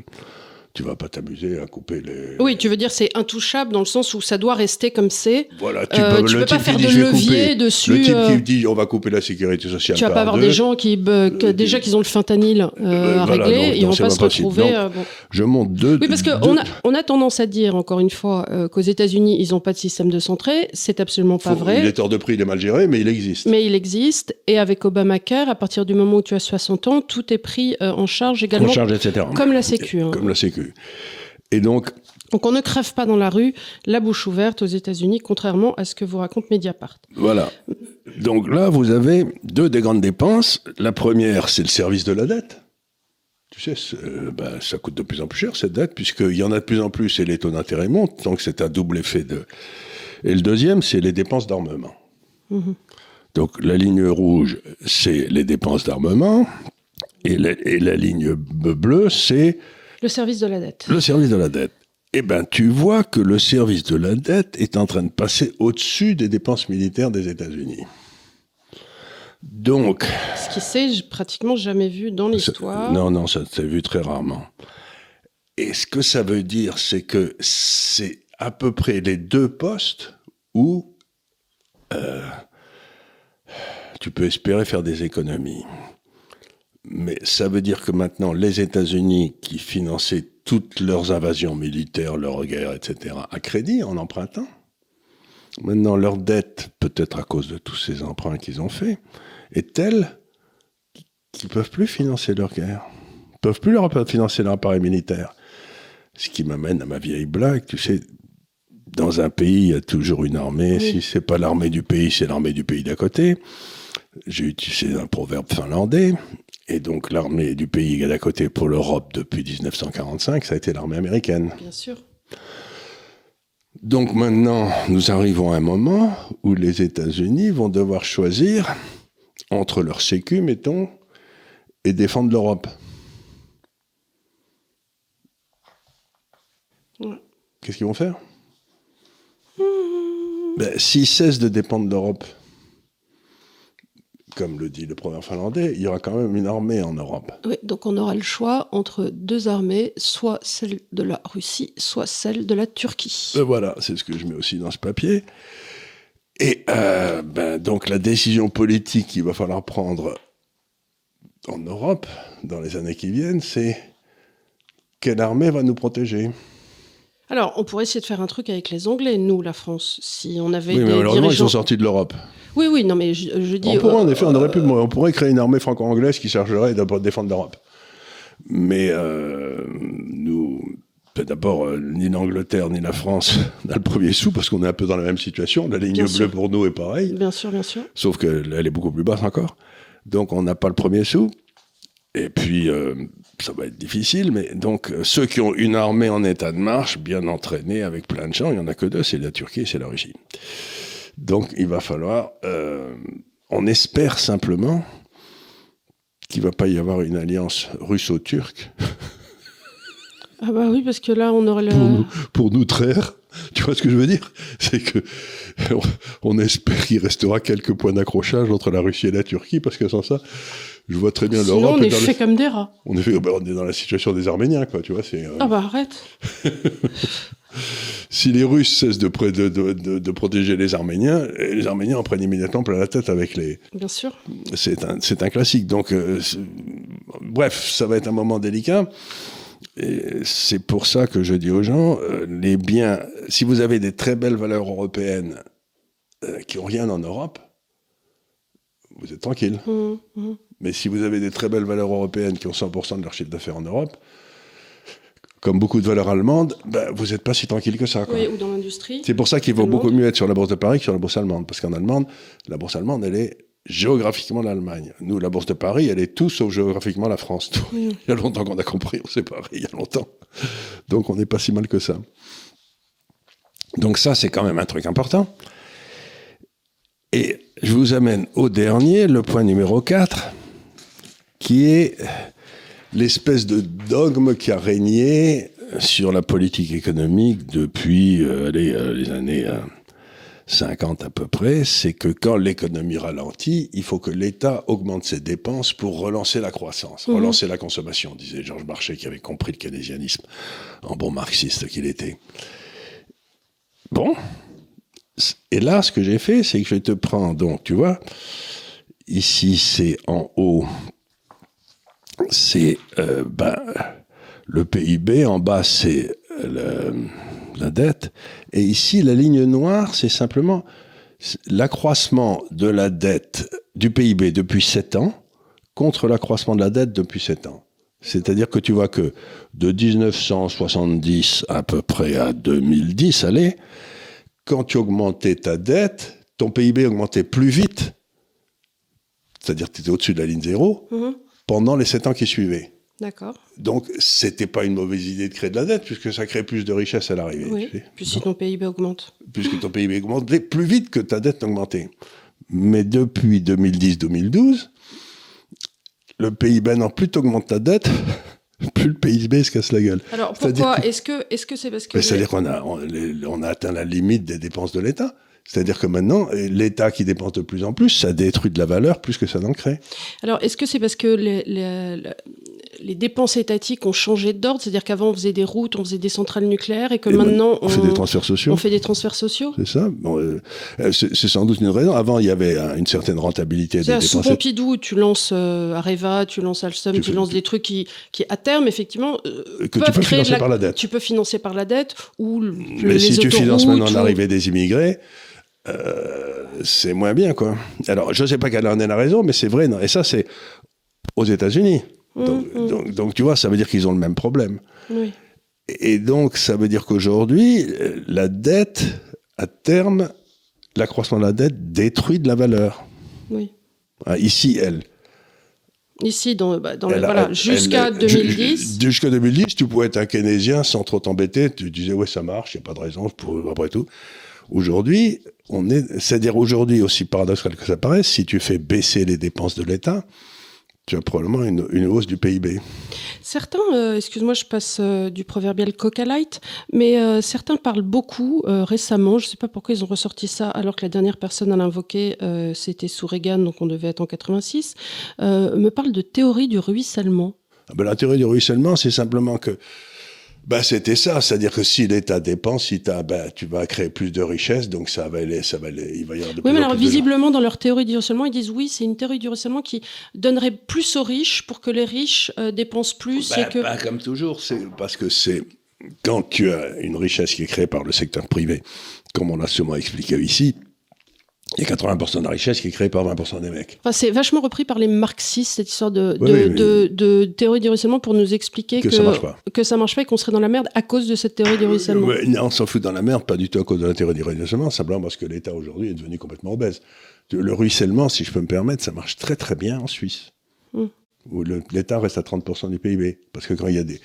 Tu ne vas pas t'amuser à couper les... Oui, tu veux dire c'est intouchable dans le sens où ça doit rester comme c'est. Voilà, tu peux pas faire de levier dessus. Le type qui dit on va couper la sécurité sociale. Tu vas pas avoir des gens qui déjà qu'ils ont le fentanyl à régler, ils vont pas se retrouver. Je monte deux. Oui, parce qu'on a tendance à dire encore une fois qu'aux États-Unis ils n'ont pas de système de santé. C'est absolument pas vrai. Il est hors de prix, il est mal géré, mais il existe. Mais il existe, et avec Obamacare, à partir du moment où tu as 60 ans, tout est pris en charge également. En charge, etc. Comme la Sécu. Comme la Sécu. Et donc on ne crève pas dans la rue, la bouche ouverte aux États-Unis, contrairement à ce que vous raconte Mediapart. Voilà. Donc là, vous avez deux des grandes dépenses. La première, c'est le service de la dette. Tu sais, ça coûte de plus en plus cher, cette dette, puisqu'il y en a de plus en plus et les taux d'intérêt montent. Donc c'est un double effet de... Et le deuxième, c'est les dépenses d'armement. Donc la ligne rouge, c'est les dépenses d'armement. Et la ligne bleue, c'est... Le service de la dette. Le service de la dette. Eh bien, tu vois que le service de la dette est en train de passer au-dessus des dépenses militaires des États-Unis. Donc... Ce qui s'est pratiquement jamais vu dans l'histoire. Non, ça s'est vu très rarement. Et ce que ça veut dire, c'est que c'est à peu près les deux postes où tu peux espérer faire des économies. Mais ça veut dire que maintenant, les États-Unis qui finançaient toutes leurs invasions militaires, leurs guerres, etc., à crédit, en empruntant, maintenant leur dette, peut-être à cause de tous ces emprunts qu'ils ont faits, est telle qu'ils ne peuvent plus financer leur guerre. Ils ne peuvent plus financer leur appareil militaire. Ce qui m'amène à ma vieille blague, tu sais, dans un pays, il y a toujours une armée. Oui. Si ce n'est pas l'armée du pays, c'est l'armée du pays d'à côté. J'ai utilisé un proverbe finlandais. Et donc, l'armée du pays d'à côté pour l'Europe depuis 1945, ça a été l'armée américaine. Bien sûr. Donc maintenant, nous arrivons à un moment où les États-Unis vont devoir choisir entre leur sécu, mettons, et défendre l'Europe. Ouais. Qu'est-ce qu'ils vont faire ? S'ils cessent de dépendre de l'Europe, comme le dit le proverbe finlandais, il y aura quand même une armée en Europe. Oui, donc on aura le choix entre deux armées, soit celle de la Russie, soit celle de la Turquie. Voilà, c'est ce que je mets aussi dans ce papier. Et donc la décision politique qu'il va falloir prendre en Europe, dans les années qui viennent, c'est quelle armée va nous protéger ? Alors, on pourrait essayer de faire un truc avec les Anglais, nous, la France, si on avait des dirigeants... Oui, mais malheureusement, ils sont sortis de l'europe. Oui, non, mais je dis... On pourrait, en effet, on pourrait créer une armée franco-anglaise qui chargerait de défendre l'Europe. Mais nous, d'abord, ni l'Angleterre ni la France n'a le premier sou, parce qu'on est un peu dans la même situation. La ligne bleue pour nous est pareille. Bien sûr. Sauf qu'elle est beaucoup plus basse encore. Donc, on n'a pas le premier sou. Et puis, ça va être difficile, mais donc, ceux qui ont une armée en état de marche, bien entraînée, avec plein de gens, il n'y en a que deux, c'est la Turquie et c'est la Russie. Donc, il va falloir... on espère simplement qu'il ne va pas y avoir une alliance russo-turque. Ah bah oui, parce que là, on aurait pour nous traire. Tu vois ce que je veux dire ? C'est que on espère qu'il restera quelques points d'accrochage entre la Russie et la Turquie, parce que sans ça, je vois très bien l'Europe... Sinon, on est fait comme des rats. On est dans la situation des Arméniens, quoi, tu vois. Ah bah arrête. Si les Russes cessent de protéger les Arméniens en prennent immédiatement plein la tête avec les... Bien sûr. C'est un classique. Donc, bref, ça va être un moment délicat. Et c'est pour ça que je dis aux gens, les biens, si vous avez des très belles valeurs européennes qui n'ont rien en Europe, vous êtes tranquille. Mais si vous avez des très belles valeurs européennes qui ont 100% de leur chiffre d'affaires en Europe, comme beaucoup de valeurs allemandes, vous n'êtes pas si tranquille que ça. Quoi. Oui, ou dans l'industrie. C'est pour ça qu'il vaut beaucoup mieux être sur la bourse de Paris que sur la bourse allemande. Parce qu'en Allemagne, la bourse allemande, elle est géographiquement l'Allemagne. Nous, la bourse de Paris, elle est tout sauf géographiquement la France. Il y a longtemps qu'on a compris, on s'est séparés, il y a longtemps. Donc on n'est pas si mal que ça. Donc ça, c'est quand même un truc important. Et je vous amène au dernier, le point numéro 4, qui est l'espèce de dogme qui a régné sur la politique économique depuis les années 50 à peu près, c'est que quand l'économie ralentit, il faut que l'État augmente ses dépenses pour relancer la croissance, relancer la consommation, disait Georges Marchais, qui avait compris le keynésianisme en bon marxiste qu'il était. Bon, et là, ce que j'ai fait, c'est que je te prends, donc, tu vois, ici, c'est en haut, c'est le PIB, en bas, c'est la dette, et ici, la ligne noire, c'est simplement l'accroissement de la dette du PIB depuis 7 ans contre l'accroissement de la dette depuis 7 ans. C'est-à-dire que tu vois que de 1970 à peu près à 2010, allez, quand tu augmentais ta dette, ton PIB augmentait plus vite, c'est-à-dire que tu étais au-dessus de la ligne zéro, pendant les 7 ans qui suivaient. D'accord. Donc, c'était pas une mauvaise idée de créer de la dette, puisque ça crée plus de richesse à l'arrivée. Oui, puisque ton PIB augmente. Puisque ton PIB augmente plus vite que ta dette n'augmentait. Mais depuis 2010-2012, le PIB n'en plus t'augmente ta dette, plus le PIB se casse la gueule. Alors pourquoi est-ce que c'est parce que... C'est-à-dire qu'on a atteint la limite des dépenses de l'État. C'est-à-dire que maintenant, l'État qui dépense de plus en plus, ça détruit de la valeur plus que ça n'en crée. Alors, est-ce que c'est parce que les dépenses étatiques ont changé d'ordre? C'est-à-dire qu'avant, on faisait des routes, on faisait des centrales nucléaires, et que maintenant... On fait des transferts sociaux. On fait des transferts sociaux. C'est ça. Bon, c'est sans doute une raison. Avant, il y avait une certaine rentabilité des dépenses. Sous Pompidou, tu lances Areva, tu lances Alstom, tu lances des trucs qui, à terme, effectivement, que tu peux financer par la dette. Tu peux financer par la dette, ou mais si tu finances maintenant l'arrivée des immigrés, c'est moins bien, quoi. Alors, je ne sais pas quelle en est la raison, mais c'est vrai. Non. Et ça, c'est aux États-Unis. Donc, tu vois, ça veut dire qu'ils ont le même problème. Oui. Et donc, ça veut dire qu'aujourd'hui, la dette, à terme, l'accroissement de la dette détruit de la valeur. Oui. Ici, Ici, jusqu'à 2010. Jusqu'à 2010, tu pouvais être un keynésien sans trop t'embêter. Tu disais, ouais, ça marche, il n'y a pas de raison, après tout. Aujourd'hui, c'est-à-dire aujourd'hui, aussi paradoxal que ça paraisse, si tu fais baisser les dépenses de l'État, tu as probablement une hausse du PIB. Certains, excuse-moi, je passe du proverbial Coca Light, mais certains parlent beaucoup récemment, je ne sais pas pourquoi ils ont ressorti ça, alors que la dernière personne à l'invoquer, c'était sous Reagan, donc on devait être en 86, me parle de théorie du ruissellement. La théorie du ruissellement, c'est simplement que c'était ça, c'est-à-dire que si l'État dépense, tu vas créer plus de richesses, donc il va y avoir de plus en plus. Oui, mais alors visiblement, dans leur théorie du ruissellement, ils disent oui, c'est une théorie du ruissellement qui donnerait plus aux riches pour que les riches dépensent plus. Pas comme toujours, parce que c'est quand tu as une richesse qui est créée par le secteur privé, comme on l'a sûrement expliqué ici. Il y a 80% de la richesse qui est créée par 20% des mecs. Enfin, c'est vachement repris par les marxistes, cette histoire de théorie du ruissellement pour nous expliquer que ça marche pas et qu'on serait dans la merde à cause de cette théorie du ruissellement. Non, on s'en fout dans la merde, pas du tout à cause de la théorie du ruissellement, simplement parce que l'État aujourd'hui est devenu complètement obèse. Le ruissellement, si je peux me permettre, ça marche très très bien en Suisse. Où l'État reste à 30% du PIB. Parce que quand il y a des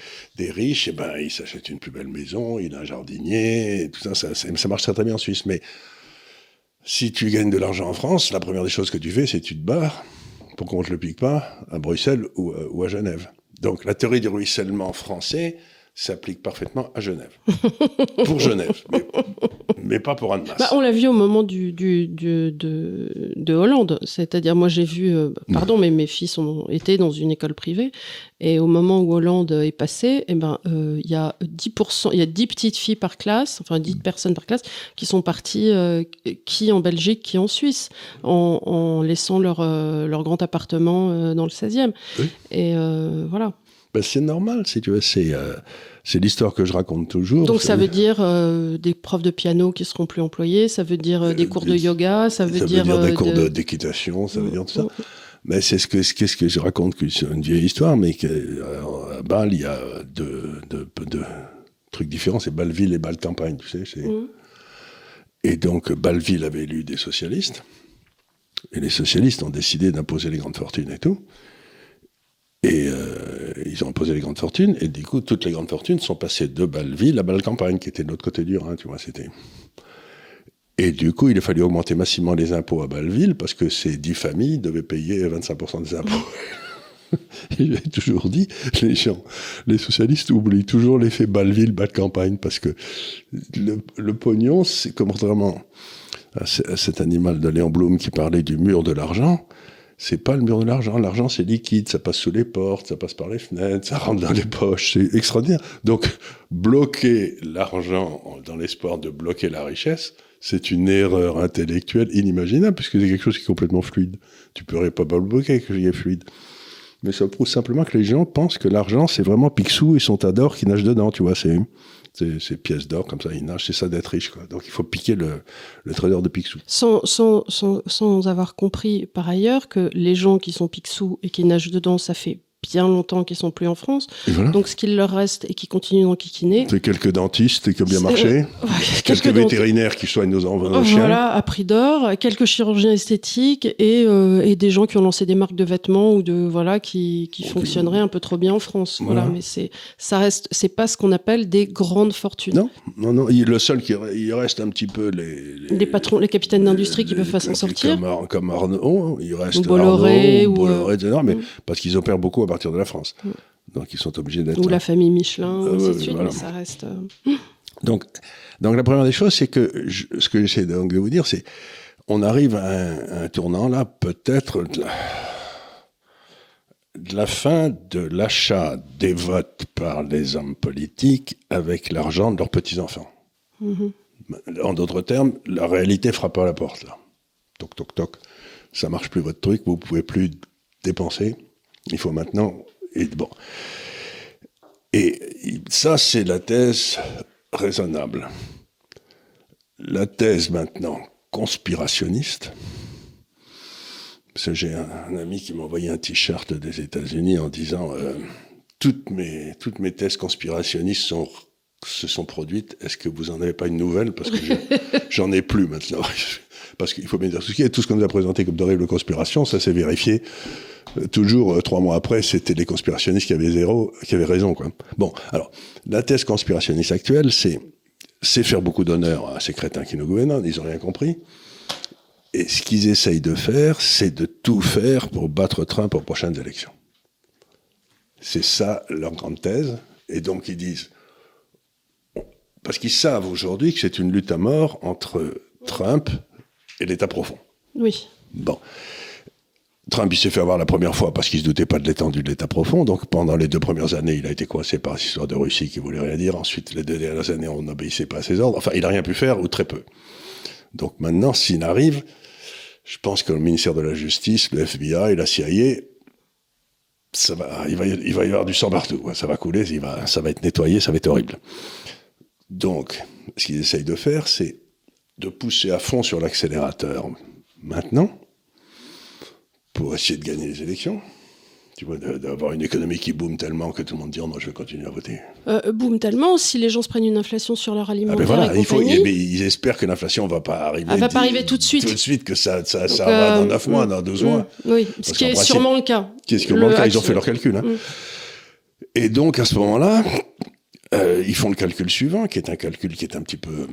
riches, ils s'achètent une plus belle maison, il a un jardinier, et tout ça, ça marche très très bien en Suisse. Mais si tu gagnes de l'argent en France, la première des choses que tu fais, c'est que tu te barres pour qu'on ne te le pique pas à Bruxelles ou à Genève. Donc la théorie du ruissellement français s'applique parfaitement à Genève. Pour Genève, mais pas pour Annemasse. On l'a vu au moment de Hollande. C'est-à-dire, moi j'ai vu... mais mes fils ont été dans une école privée. Et au moment où Hollande est passé, il y a 10%, il y a 10 petites filles par classe, enfin 10 personnes par classe, qui sont parties, qui en Belgique, qui en Suisse, en laissant leur grand appartement dans le 16e. Oui. Et voilà. C'est normal, si tu veux, c'est l'histoire que je raconte toujours. Donc ça veut dire des profs de piano qui seront plus employés, ça veut dire des cours de yoga, ça veut dire des cours d'équitation, ça veut dire tout ça. Mais c'est qu'est-ce que je raconte, que c'est une vieille histoire, mais qu'à Bâle, il y a deux trucs différents, c'est Bâle-Ville et Bâle-Campagne, tu sais. Et donc, Bâle-Ville avait élu des socialistes, et les socialistes ont décidé d'imposer les grandes fortunes et tout. Et ils ont imposé les grandes fortunes, et du coup, toutes les grandes fortunes sont passées de Bâle-Ville à Bâle-Campagne, qui était de l'autre côté du Rhin, tu vois, c'était... Et du coup, il a fallu augmenter massivement les impôts à Bâle-Ville, parce que ces 10 familles devaient payer 25% des impôts. J'ai toujours dit, les socialistes oublient toujours l'effet Bâle-Ville, Bâle-Campagne, parce que le pognon, c'est comme contrairement à cet animal de Léon Blum qui parlait du mur de l'argent, c'est pas le mur de l'argent. L'argent, c'est liquide, ça passe sous les portes, ça passe par les fenêtres, ça rentre dans les poches, c'est extraordinaire. Donc, bloquer l'argent dans l'espoir de bloquer la richesse, c'est une erreur intellectuelle inimaginable, puisque c'est quelque chose qui est complètement fluide. Tu pourrais pas bloquer quelque chose qui est fluide. Mais ça prouve simplement que les gens pensent que l'argent, c'est vraiment Picsou et son tas d'or qui nage dedans, tu vois, c'est pièces d'or, comme ça, ils nagent, c'est ça d'être riche, quoi. Donc il faut piquer le trésor de Picsou. Sans avoir compris par ailleurs que les gens qui sont Picsou et qui nagent dedans, ça fait bien longtemps qu'ils sont plus en France. Voilà. Donc ce qu'il leur reste et qui continuent d'enquiquiner. C'est quelques dentistes qui ont bien marché, quelques vétérinaires qui soignent nos chiens. Voilà, à prix d'or, quelques chirurgiens esthétiques et des gens qui ont lancé des marques de vêtements ou qui fonctionneraient un peu trop bien en France. Voilà, mais c'est pas ce qu'on appelle des grandes fortunes. Non. Le seul il reste un petit peu les patrons, les capitaines d'industrie qui peuvent pas s'en sortir. Comme Arnaud, il reste Bolloré, Bolloré, etc. Mais parce qu'ils opèrent beaucoup à partir de la France. Donc ils sont obligés d'être... Ou la famille Michelin, ainsi de suite, voilà. Mais ça reste... Donc la première des choses, c'est que ce que j'essaie de vous dire, c'est on arrive à un tournant là, peut-être de la fin de l'achat des votes par les hommes politiques avec l'argent de leurs petits-enfants. En d'autres termes, la réalité frappe à la porte, là. Toc, toc, toc. Ça marche plus votre truc, vous pouvez plus dépenser. Il faut maintenant... Et ça, c'est la thèse raisonnable. La thèse, maintenant, conspirationniste... Parce que j'ai un ami qui m'a envoyé un t-shirt des États-Unis en disant toutes mes thèses conspirationnistes se sont produites. Est-ce que vous en avez pas une nouvelle? Parce que j'en ai plus maintenant. Parce qu'il faut bien dire tout ce qu'on nous a présenté comme d'horribles conspirations, ça s'est vérifié. Toujours 3 mois après, c'était les conspirationnistes qui avaient raison, quoi. Bon, alors la thèse conspirationniste actuelle, c'est faire beaucoup d'honneur à ces crétins qui nous gouvernent. Ils ont rien compris. Et ce qu'ils essayent de faire, c'est de tout faire pour battre Trump aux prochaines élections. C'est ça leur grande thèse. Et donc ils disent... Parce qu'ils savent aujourd'hui que c'est une lutte à mort entre Trump et l'État profond. Oui. Bon. Trump, il s'est fait avoir la première fois parce qu'il ne se doutait pas de l'étendue de l'État profond. Donc pendant les 2 premières années, il a été coincé par cette histoire de Russie qui ne voulait rien dire. Ensuite, les 2 dernières années, on n'obéissait pas à ses ordres. Enfin, il n'a rien pu faire, ou très peu. Donc maintenant, s'il arrive... Je pense que le ministère de la Justice, le FBI, la CIA, il va y avoir du sang partout. Ça va couler, ça va être nettoyé, ça va être horrible. Donc, ce qu'ils essayent de faire, c'est de pousser à fond sur l'accélérateur maintenant pour essayer de gagner les élections. Tu vois, d'avoir une économie qui boom tellement que tout le monde dit « Oh non, je vais continuer à voter ». Boom tellement, si les gens se prennent une inflation sur leur alimentaire et compagnie... Mais ils espèrent que l'inflation ne va pas arriver... Elle va pas arriver tout de suite. Tout de suite, que ça va dans 9 mois, dans 12 mois. Oui, ce qui est sûrement le cas. Ils ont fait leur calcul. Hein. Et donc, à ce moment-là, ils font le calcul suivant, qui est un calcul qui est un petit peu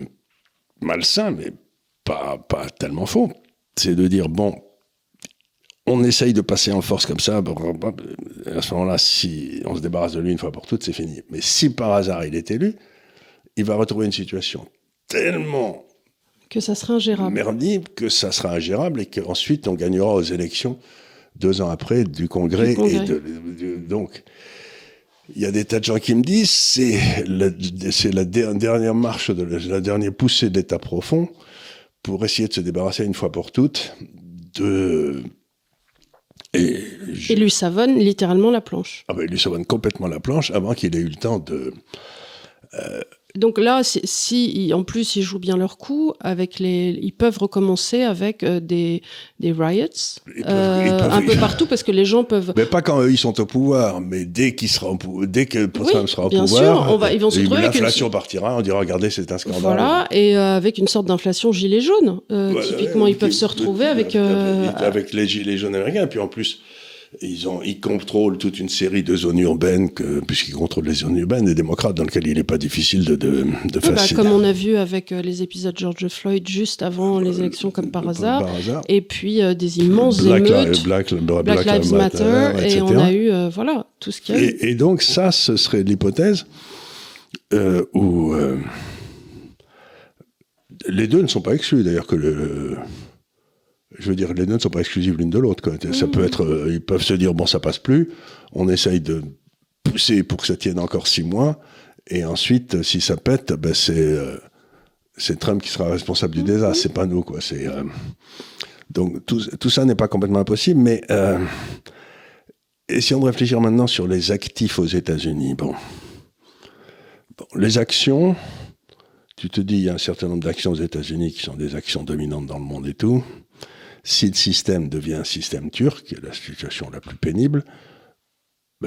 malsain, mais pas tellement faux. C'est de dire, bon... On essaye de passer en force comme ça, à ce moment-là, si on se débarrasse de lui une fois pour toutes, c'est fini. Mais si par hasard il est élu, il va retrouver une situation tellement... Que ça sera ingérable. Merdique, que ça sera ingérable et qu'ensuite on gagnera aux élections 2 ans après du Congrès. Donc, il y a des tas de gens qui me disent c'est la dernière marche, la dernière poussée de l'État profond pour essayer de se débarrasser une fois pour toutes de... Et lui savonne littéralement la planche. Ah ben, il lui savonne complètement la planche avant qu'il ait eu le temps de... Donc là, si en plus ils jouent bien leur coup, ils peuvent recommencer avec des riots un peu partout, parce que les gens peuvent. Mais pas quand ils sont au pouvoir, mais dès que Trump sera au pouvoir, sûr, ils vont se retrouver l'inflation partira, on dira regardez, c'est un scandale. Voilà, et avec une sorte d'inflation gilet jaune. Typiquement, ils peuvent se retrouver avec les gilets jaunes américains, puis en plus. Ils contrôlent toute une série de zones urbaines, puisqu'ils contrôlent les zones urbaines, les démocrates, dans lesquelles il n'est pas difficile de faciliter. Comme on a vu avec les épisodes George Floyd juste avant les élections, comme par hasard. Et puis des immenses émeutes, Black Lives Matter, et on a eu tout ce qu'il y a eu. Et donc ça, ce serait l'hypothèse où les deux ne sont pas exclus, d'ailleurs, que je veux dire, les deux ne sont pas exclusives l'une de l'autre, quoi. Ça peut être, ils peuvent se dire, bon, ça passe plus, on essaye de pousser pour que ça tienne encore 6 mois, et ensuite, si ça pète, c'est Trump qui sera responsable du désastre, c'est pas nous, quoi. Donc, tout ça n'est pas complètement impossible, mais essayons de réfléchir maintenant sur les actifs aux États-Unis. Bon, les actions, tu te dis, il y a un certain nombre d'actions aux États-Unis qui sont des actions dominantes dans le monde et tout. Si le système devient un système turc, qui est la situation la plus pénible,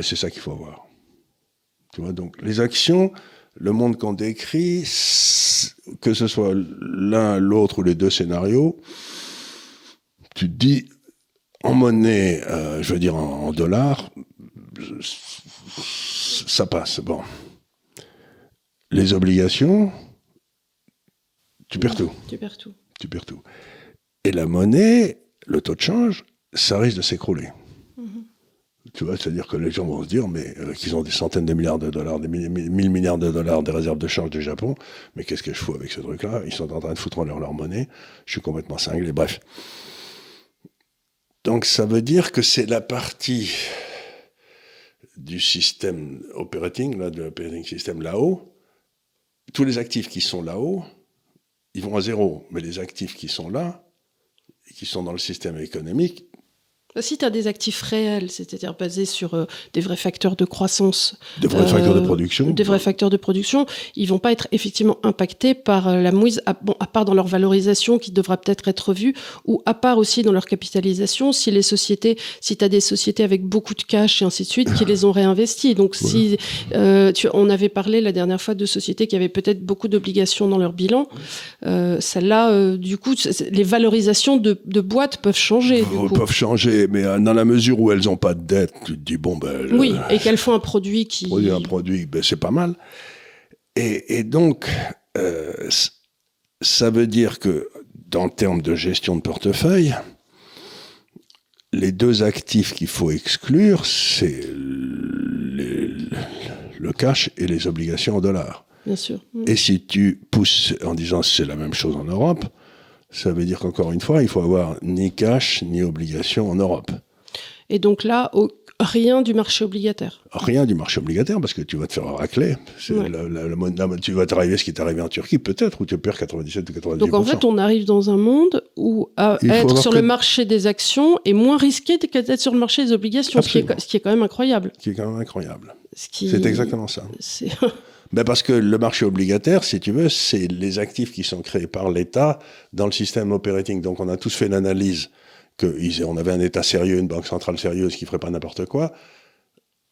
c'est ça qu'il faut voir. Tu vois, donc les actions, le monde qu'on décrit, que ce soit l'un, l'autre ou les deux scénarios, tu te dis, en monnaie, je veux dire en dollars, ça passe. Bon. Les obligations, tu perds tout. Tu perds tout. Tu perds tout. Et la monnaie, le taux de change, ça risque de s'écrouler. Tu vois, c'est-à-dire que les gens vont se dire, mais qu'ils ont des centaines de milliards de dollars, des 1000 milliards de dollars des réserves de change du Japon, mais qu'est-ce que je fous avec ce truc-là? Ils sont en train de foutre en l'air leur monnaie, je suis complètement cinglé, bref. Donc ça veut dire que c'est la partie du système operating, là, de l'operating system là-haut, tous les actifs qui sont là-haut, ils vont à zéro, mais les actifs qui sont là, qui sont dans le système économique. Si tu as des actifs réels, c'est-à-dire basés sur des vrais facteurs de croissance, des vrais facteurs de production, ils vont pas être effectivement impactés par la mouise, à part dans leur valorisation qui devra peut-être être revue, ou à part aussi dans leur capitalisation, si tu as des sociétés avec beaucoup de cash et ainsi de suite, qui les ont réinvestis. Donc on avait parlé la dernière fois de sociétés qui avaient peut-être beaucoup d'obligations dans leur bilan. Celles-là, du coup, les valorisations de boîtes peuvent changer. Peuvent changer. Mais dans la mesure où elles n'ont pas de dette, tu te dis, oui, et qu'elles font un produit qui... Un produit, c'est pas mal. Et donc, ça veut dire que, en termes de gestion de portefeuille, les deux actifs qu'il faut exclure, c'est le cash et les obligations en dollars. Bien sûr. Et si tu pousses en disant c'est la même chose en Europe, ça veut dire qu'encore une fois, il faut avoir ni cash ni obligation en Europe. Et donc là, rien du marché obligataire. Rien du marché obligataire, parce que tu vas te faire racler. Tu vas t'arriver ce qui est arrivé en Turquie, peut-être, où tu perds 97 ou 90%. Donc en fait, on arrive dans un monde où être sur le marché des actions est moins risqué qu'être sur le marché des obligations, ce qui est quand même incroyable. C'est exactement ça. Parce que le marché obligataire, si tu veux, c'est les actifs qui sont créés par l'État dans le système operating. Donc on a tous fait l'analyse qu'on avait un État sérieux, une banque centrale sérieuse qui ne ferait pas n'importe quoi.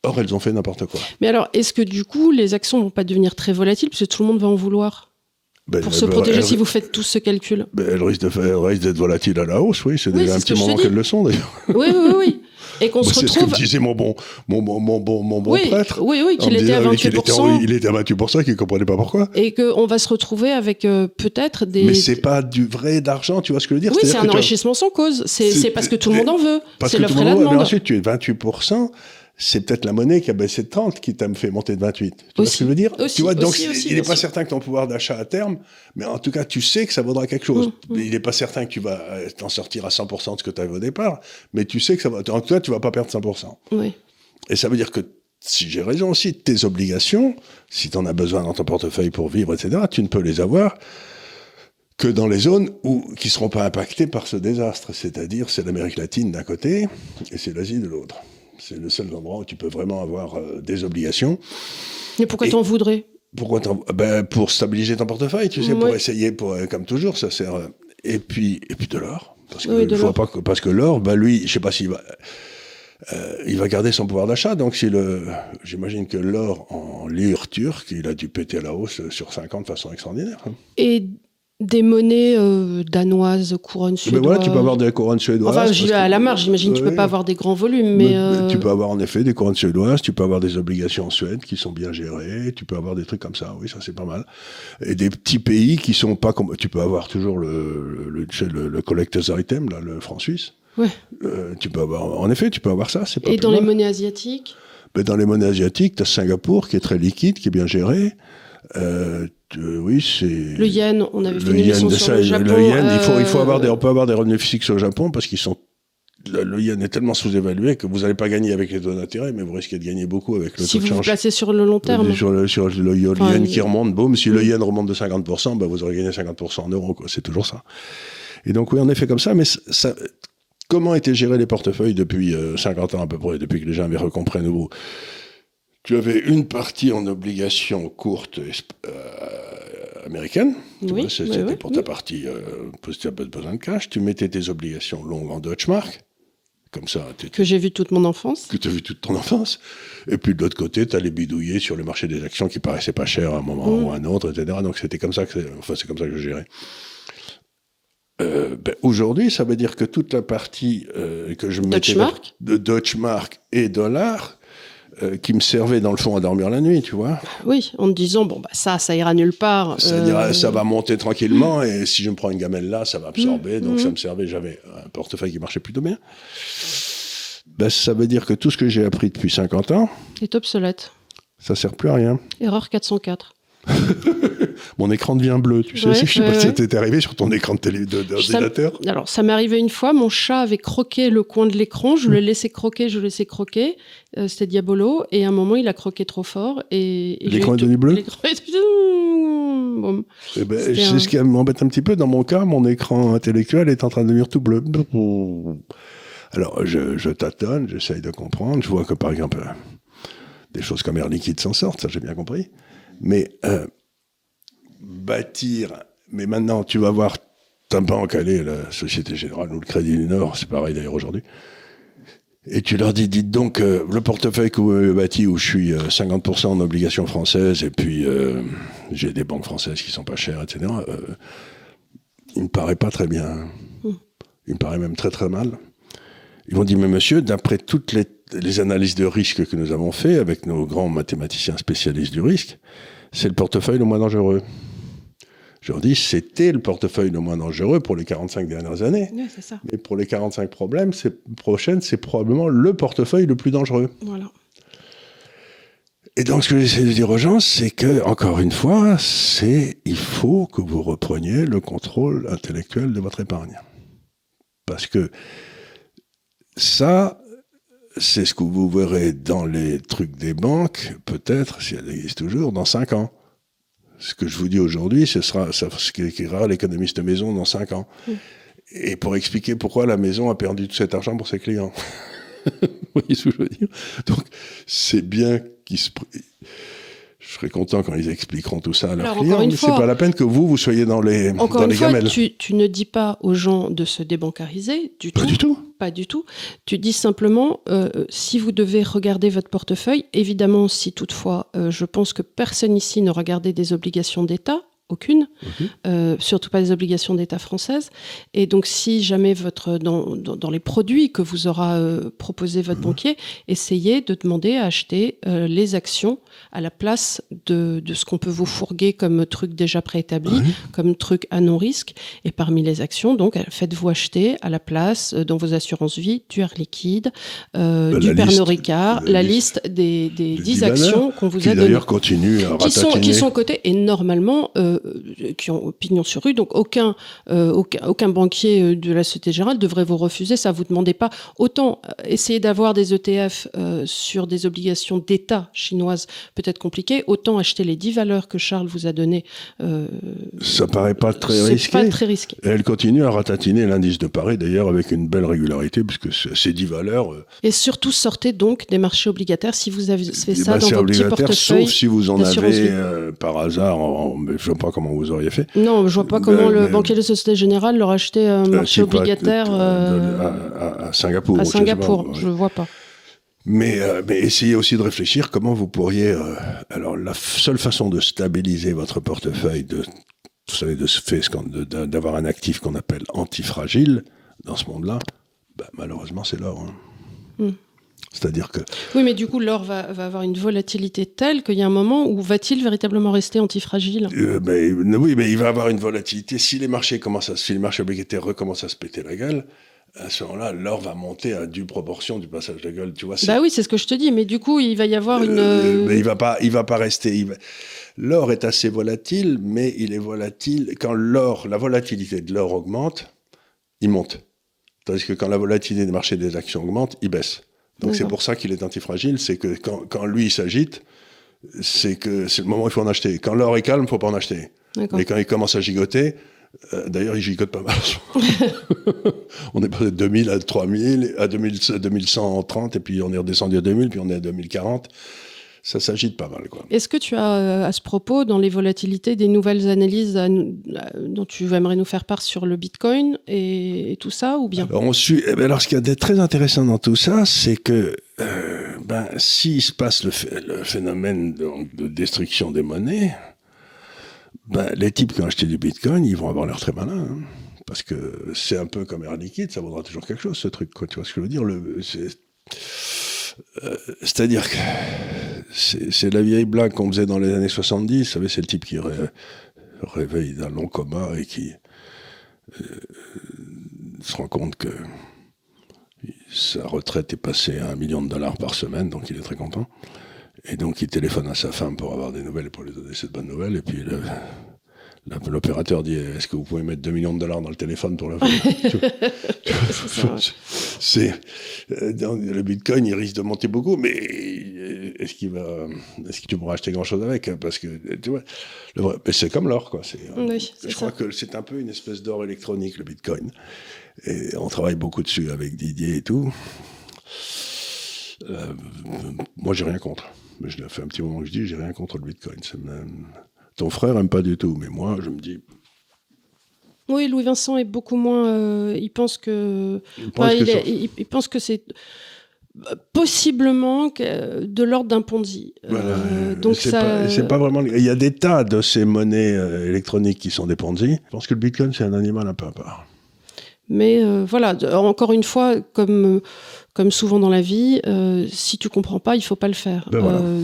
Or, elles ont fait n'importe quoi. Mais alors, est-ce que du coup, les actions ne vont pas devenir très volatiles, parce que tout le monde va en vouloir pour se protéger si vous faites tout ce calcul? Elles risquent d'être volatiles à la hausse, oui. C'est déjà un petit moment qu'elles le sont, d'ailleurs. Oui. Et qu'on se retrouve... C'est ce que me disait mon bon prêtre. Oui, qu'il était à 28%. Il était à 28%, qu'il ne comprenait pas pourquoi. Et qu'on va se retrouver avec peut-être des... Mais c'est pas du vrai d'argent, tu vois ce que je veux dire? Oui, c'est un enrichissement sans cause. C'est parce que tout le monde en veut. C'est l'offre et la demande. Mais ensuite, tu es 28%. C'est peut-être la monnaie qui a baissé de 30 qui t'a fait monter de 28. Tu vois ce que je veux dire? Tu vois, donc il n'est pas certain que ton pouvoir d'achat à terme, mais en tout cas, tu sais que ça vaudra quelque chose. Il n'est pas certain que tu vas t'en sortir à 100% de ce que tu avais au départ, mais tu sais que ça va. En tout cas, tu vas pas perdre 100%. Oui. Et ça veut dire que, si j'ai raison aussi, tes obligations, si tu en as besoin dans ton portefeuille pour vivre, etc., tu ne peux les avoir que dans les zones qui ne seront pas impactées par ce désastre. C'est-à-dire, c'est l'Amérique latine d'un côté et c'est l'Asie de l'autre. C'est le seul endroit où tu peux vraiment avoir des obligations. Mais pourquoi t'en voudrais? Pourquoi pour stabiliser ton portefeuille, tu sais, pour essayer, comme toujours, ça sert. Et puis de l'or. Parce que l'or, lui, je sais pas s'il va. Il va garder son pouvoir d'achat, donc j'imagine que l'or en lire turque, il a dû péter à la hausse sur 5 ans de façon extraordinaire. Et des monnaies danoises, couronnes suédoises. Mais voilà, tu peux avoir des couronnes suédoises. Enfin, à la marge, j'imagine que tu peux pas avoir des grands volumes, mais tu peux avoir en effet des couronnes suédoises, tu peux avoir des obligations en Suède qui sont bien gérées, tu peux avoir des trucs comme ça, oui, ça c'est pas mal. Et des petits pays qui sont pas comme, tu peux avoir toujours le collector's item, là, le franc suisse. Ouais. Tu peux avoir ça, c'est pas. Et dans les monnaies asiatiques? Dans les monnaies asiatiques, tu as Singapour qui est très liquide, qui est bien géré. Oui, c'est. Le yen, on avait fait une émission sur le Japon. Le yen, on peut avoir des revenus fixes au Japon parce qu'ils sont. Le yen est tellement sous-évalué que vous n'allez pas gagner avec les taux d'intérêt, mais vous risquez de gagner beaucoup avec le taux de change. Si vous placez sur le long terme. Sur le yen qui remonte, boum, si le yen remonte de 50%, vous aurez gagné 50% en euros, quoi. C'est toujours ça. Et donc, oui, on est fait comme ça, mais ça. Comment étaient gérés les portefeuilles depuis 50 ans à peu près, depuis que les gens avaient recompris à nouveau? Tu avais une partie en obligations courtes américaines. C'était pour ta partie, tu avais besoin de cash. Tu mettais tes obligations longues en Deutsche Mark. Comme ça. Que j'ai vu toute mon enfance. Que tu as vu toute ton enfance. Et puis de l'autre côté, tu allais bidouiller sur le marché des actions qui paraissaient pas chères à un moment ou à un autre, etc. Donc c'était comme ça c'est comme ça que je gérais. Aujourd'hui, ça veut dire que toute la partie que je mettais de Deutsche Mark et dollars qui me servait dans le fond à dormir la nuit, tu vois. Oui, en te disant ça ira nulle part. Ça va monter tranquillement et si je me prends une gamelle là, ça va absorber. Donc ça me servait. J'avais un portefeuille qui marchait plutôt bien. Ça veut dire que tout ce que j'ai appris depuis 50 ans est obsolète. Ça sert plus à rien. Erreur 404. Mon écran devient bleu, tu sais. Je sais pas si ça t'est arrivé sur ton écran d'ordinateur. Alors, ça m'est arrivé une fois. Mon chat avait croqué le coin de l'écran. Je le laissais croquer. C'était diabolo. Et à un moment, il a croqué trop fort. Et l'écran est devenu bleu. Bon. C'est ce qui m'embête un petit peu. Dans mon cas, mon écran intellectuel est en train de devenir tout bleu. Alors, je tâtonne, j'essaye de comprendre. Je vois que, par exemple, des choses comme Air Liquide s'en sortent. Ça, j'ai bien compris. Mais bâtir, mais maintenant tu vas voir ta banque, allez, la Société Générale ou le Crédit du Nord, c'est pareil d'ailleurs aujourd'hui, et tu leur dis, dites donc, le portefeuille que vous avez bâti où je suis 50% en obligations françaises et puis j'ai des banques françaises qui sont pas chères, etc., il me paraît pas très bien. Il me paraît même très très mal. Ils m'ont dit, mais monsieur, d'après toutes les analyses de risque que nous avons fait avec nos grands mathématiciens spécialistes du risque, c'est le portefeuille le moins dangereux. Je leur dis, c'était le portefeuille le moins dangereux pour les 45 dernières années. Oui, c'est ça. Mais pour les 45 prochaines, c'est probablement le portefeuille le plus dangereux. Voilà. Et donc, ce que j'essaie de dire aux gens, c'est que, encore une fois, il faut que vous repreniez le contrôle intellectuel de votre épargne. Parce que ça, c'est ce que vous verrez dans les trucs des banques, peut-être, si elles existent toujours, dans 5 ans. Ce que je vous dis aujourd'hui, ce sera ce qu'écrira l'économiste maison dans 5 ans. Et pour expliquer pourquoi la maison a perdu tout cet argent pour ses clients. Vous voyez ce que je veux dire? Donc, c'est bien qu'ils se... Je serais content quand ils expliqueront tout ça à leurs clients, mais c'est pas la peine que vous soyez dans les gamelles. Encore une fois, tu ne dis pas aux gens de se débancariser du tout. Pas du tout. Pas du tout. Tu dis simplement, si vous devez regarder votre portefeuille, évidemment, si toutefois, je pense que personne ici ne regardait des obligations d'État, aucune, surtout pas des obligations d'État françaises. Et donc, si jamais dans les produits que vous aura proposé votre banquier, essayez de demander à acheter les actions à la place de ce qu'on peut vous fourguer comme truc déjà préétabli, comme truc à non-risque. Et parmi les actions, donc, faites-vous acheter à la place, dans vos assurances vie, du Air Liquide, du Pernod Ricard, la liste des 10 actions qu'on vous a données. Qui d'ailleurs continuent à ratatiner. Qui sont cotées et normalement... qui ont pignon sur rue. Donc aucun banquier de la Société Générale devrait vous refuser ça. Vous ne demandez pas. Autant essayer d'avoir des ETF sur des obligations d'État chinoises peut-être compliqué, autant acheter les 10 valeurs que Charles vous a données. Ça paraît pas très risqué. C'est pas très risqué. Et elle continue à ratatiner l'indice de Paris, d'ailleurs, avec une belle régularité, puisque ces 10 valeurs... Et surtout, sortez donc des marchés obligataires si vous avez fait ça dans vos petits portefeuilles. Sauf si vous en avez par hasard, mais je ne vois pas comment vous auriez fait. Non, je vois pas comment le banquier de Société Générale leur achetait un marché obligataire à Singapour. À Singapour, je ne vois pas. Mais essayez aussi de réfléchir comment vous pourriez... alors, la seule façon de stabiliser votre portefeuille, d'avoir un actif qu'on appelle antifragile dans ce monde-là, malheureusement, c'est l'or. Hein. C'est-à-dire que... Oui, mais du coup, l'or va avoir une volatilité telle qu'il y a un moment où va-t-il véritablement rester antifragile ? Oui, mais il va avoir une volatilité. Si les marchés obligataires recommencent à se péter la gueule, à ce moment-là, l'or va monter à due proportion du passage de gueule. Tu vois, oui, c'est ce que je te dis, mais du coup, il va y avoir une... Mais il va pas rester... L'or est assez volatile, mais il est volatile... Quand la volatilité de l'or augmente, il monte. Tandis que quand la volatilité des marchés des actions augmente, il baisse. Donc c'est pour ça qu'il est antifragile, c'est que quand lui il s'agite, c'est le moment où il faut en acheter. Quand l'or est calme, il ne faut pas en acheter. Et quand il commence à gigoter, d'ailleurs il gigote pas mal. On est passé de 2000 à 3000, à 2130, et puis on est redescendu à 2000, puis on est à 2040. Ça s'agite pas mal, quoi. Est-ce que tu as, à ce propos, dans les volatilités, des nouvelles analyses dont tu aimerais nous faire part sur le Bitcoin et tout ça, ou bien ? Alors, ce qu'il y a de très intéressant dans tout ça, c'est que s'il se passe le phénomène de destruction des monnaies, les types qui ont acheté du Bitcoin, ils vont avoir l'air très malins, hein, parce que c'est un peu comme Air Liquide, ça vaudra toujours quelque chose, ce truc, quoi. Tu vois ce que je veux dire ? C'est-à-dire que c'est la vieille blague qu'on faisait dans les années 70, vous savez, c'est le type qui réveille d'un long coma et qui se rend compte que sa retraite est passée à $1 million par semaine, donc il est très content. Et donc il téléphone à sa femme pour avoir des nouvelles et pour lui donner cette bonne nouvelle, et puis l'opérateur dit: est-ce que vous pouvez mettre $2 millions dans le téléphone pour le le Bitcoin, il risque de monter beaucoup, mais est-ce que tu pourras acheter grand-chose avec? Parce que, tu vois, c'est comme l'or, quoi. Je crois que c'est un peu une espèce d'or électronique, le Bitcoin. Et on travaille beaucoup dessus avec Didier et tout. Moi, j'ai rien contre. Mais je l'ai fait un petit moment que je dis, j'ai rien contre le Bitcoin. Ton frère aime pas du tout, mais moi, je me dis... Oui, Louis Vincent est beaucoup moins... il pense que... Il pense que c'est possiblement de l'ordre d'un Ponzi. Donc c'est pas vraiment... Il y a des tas de ces monnaies électroniques qui sont des Ponzi. Je pense que le Bitcoin, c'est un animal un peu à part. Mais voilà, encore une fois, comme souvent dans la vie, si tu comprends pas, il faut pas le faire.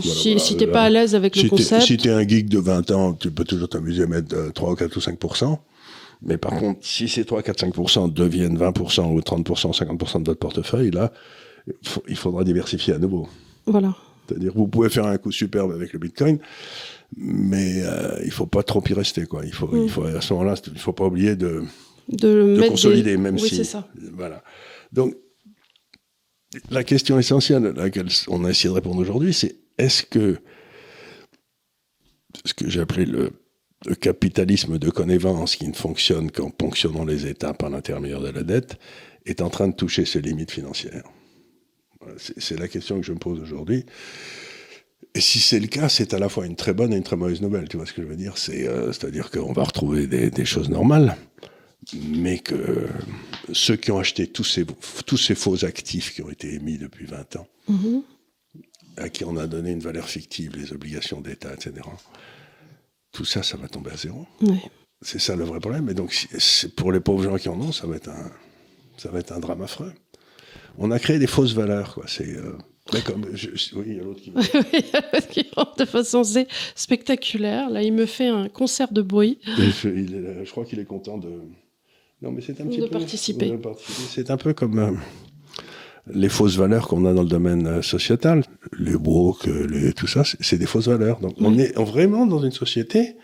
Si t'es pas à l'aise avec le concept... Si t'es un geek de 20 ans, tu peux toujours t'amuser à mettre 3 ou 4 ou 5%. Mais par contre, si ces 3, 4, 5% deviennent 20% ou 30%, 50% de votre portefeuille, là, il faudra diversifier à nouveau. Voilà. C'est-à-dire, vous pouvez faire un coup superbe avec le Bitcoin, mais il faut pas trop y rester, quoi. Il faut à ce moment-là, il faut pas oublier de consolider, même si... Oui, c'est ça. Voilà. Donc, la question essentielle à laquelle on a essayé de répondre aujourd'hui, c'est est-ce que ce que j'ai appelé le capitalisme de connivence qui ne fonctionne qu'en ponctionnant les États par l'intermédiaire de la dette est en train de toucher ses limites financières? Voilà, c'est la question que je me pose aujourd'hui. Et si c'est le cas, c'est à la fois une très bonne et une très mauvaise nouvelle. Tu vois ce que je veux dire? C'est-à-dire qu'on va retrouver des choses normales, mais que ceux qui ont acheté tous ces faux actifs qui ont été émis depuis 20 ans, à qui on a donné une valeur fictive, les obligations d'État, etc., tout ça, ça va tomber à zéro. Oui. C'est ça le vrai problème. Et donc, pour les pauvres gens qui en ont, ça va être un drame affreux. On a créé des fausses valeurs, quoi. Oui, il y a l'autre qui... qui rentre de façon spectaculaire. Là, il me fait un concert de bruit. Je crois qu'il est content de... Non, mais c'est un petit peu... participer. C'est un peu comme les fausses valeurs qu'on a dans le domaine sociétal. Les woke, tout ça, c'est des fausses valeurs. Donc, on est vraiment dans une société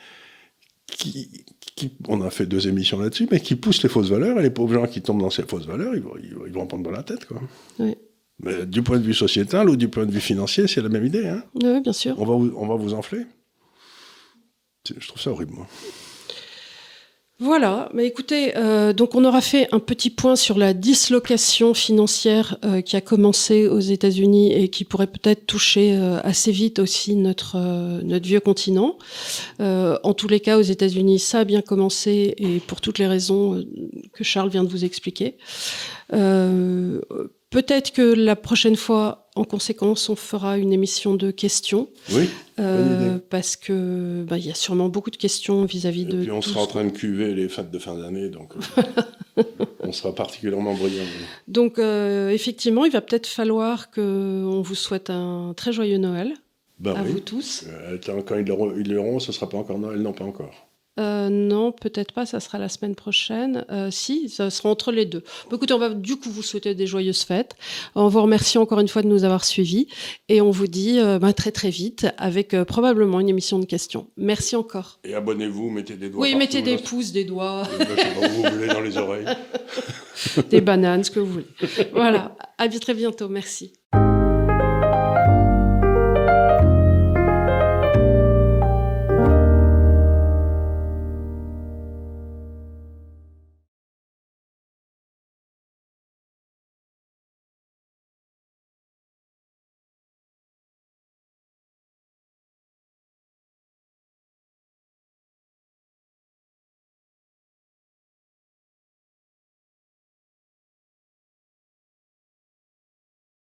on a fait 2 émissions là-dessus, mais qui pousse les fausses valeurs, et les pauvres gens qui tombent dans ces fausses valeurs, ils vont en prendre dans la tête, quoi. Oui. Mais du point de vue sociétal ou du point de vue financier, c'est la même idée, hein. Oui, bien sûr. On va vous enfler. Je trouve ça horrible, moi. Voilà, mais écoutez, donc on aura fait un petit point sur la dislocation financière qui a commencé aux États-Unis et qui pourrait peut-être toucher assez vite aussi notre vieux continent. En tous les cas, aux États-Unis, ça a bien commencé et pour toutes les raisons que Charles vient de vous expliquer. Peut-être que la prochaine fois, en conséquence, on fera une émission de questions. Oui, bonne idée. Parce que y a sûrement beaucoup de questions vis-à-vis de... Et puis on sera en train de cuver les fêtes de fin d'année, donc on sera particulièrement brillant. Donc effectivement, il va peut-être falloir qu'on vous souhaite un très joyeux Noël à vous tous. Quand ils l'auront, ce ne sera pas encore Noël, non, pas encore. Non, peut-être pas, ça sera la semaine prochaine. Si, ça sera entre les deux. Bon, écoutez, on va du coup vous souhaiter des joyeuses fêtes. On vous remercie encore une fois de nous avoir suivis et on vous dit très très vite avec probablement une émission de questions. Merci encore. Et abonnez-vous, mettez des doigts. Oui, mettez des pouces, des doigts. Je sais pas où vous voulez dans les oreilles. Des bananes, ce que vous voulez. Voilà, à très bientôt, merci.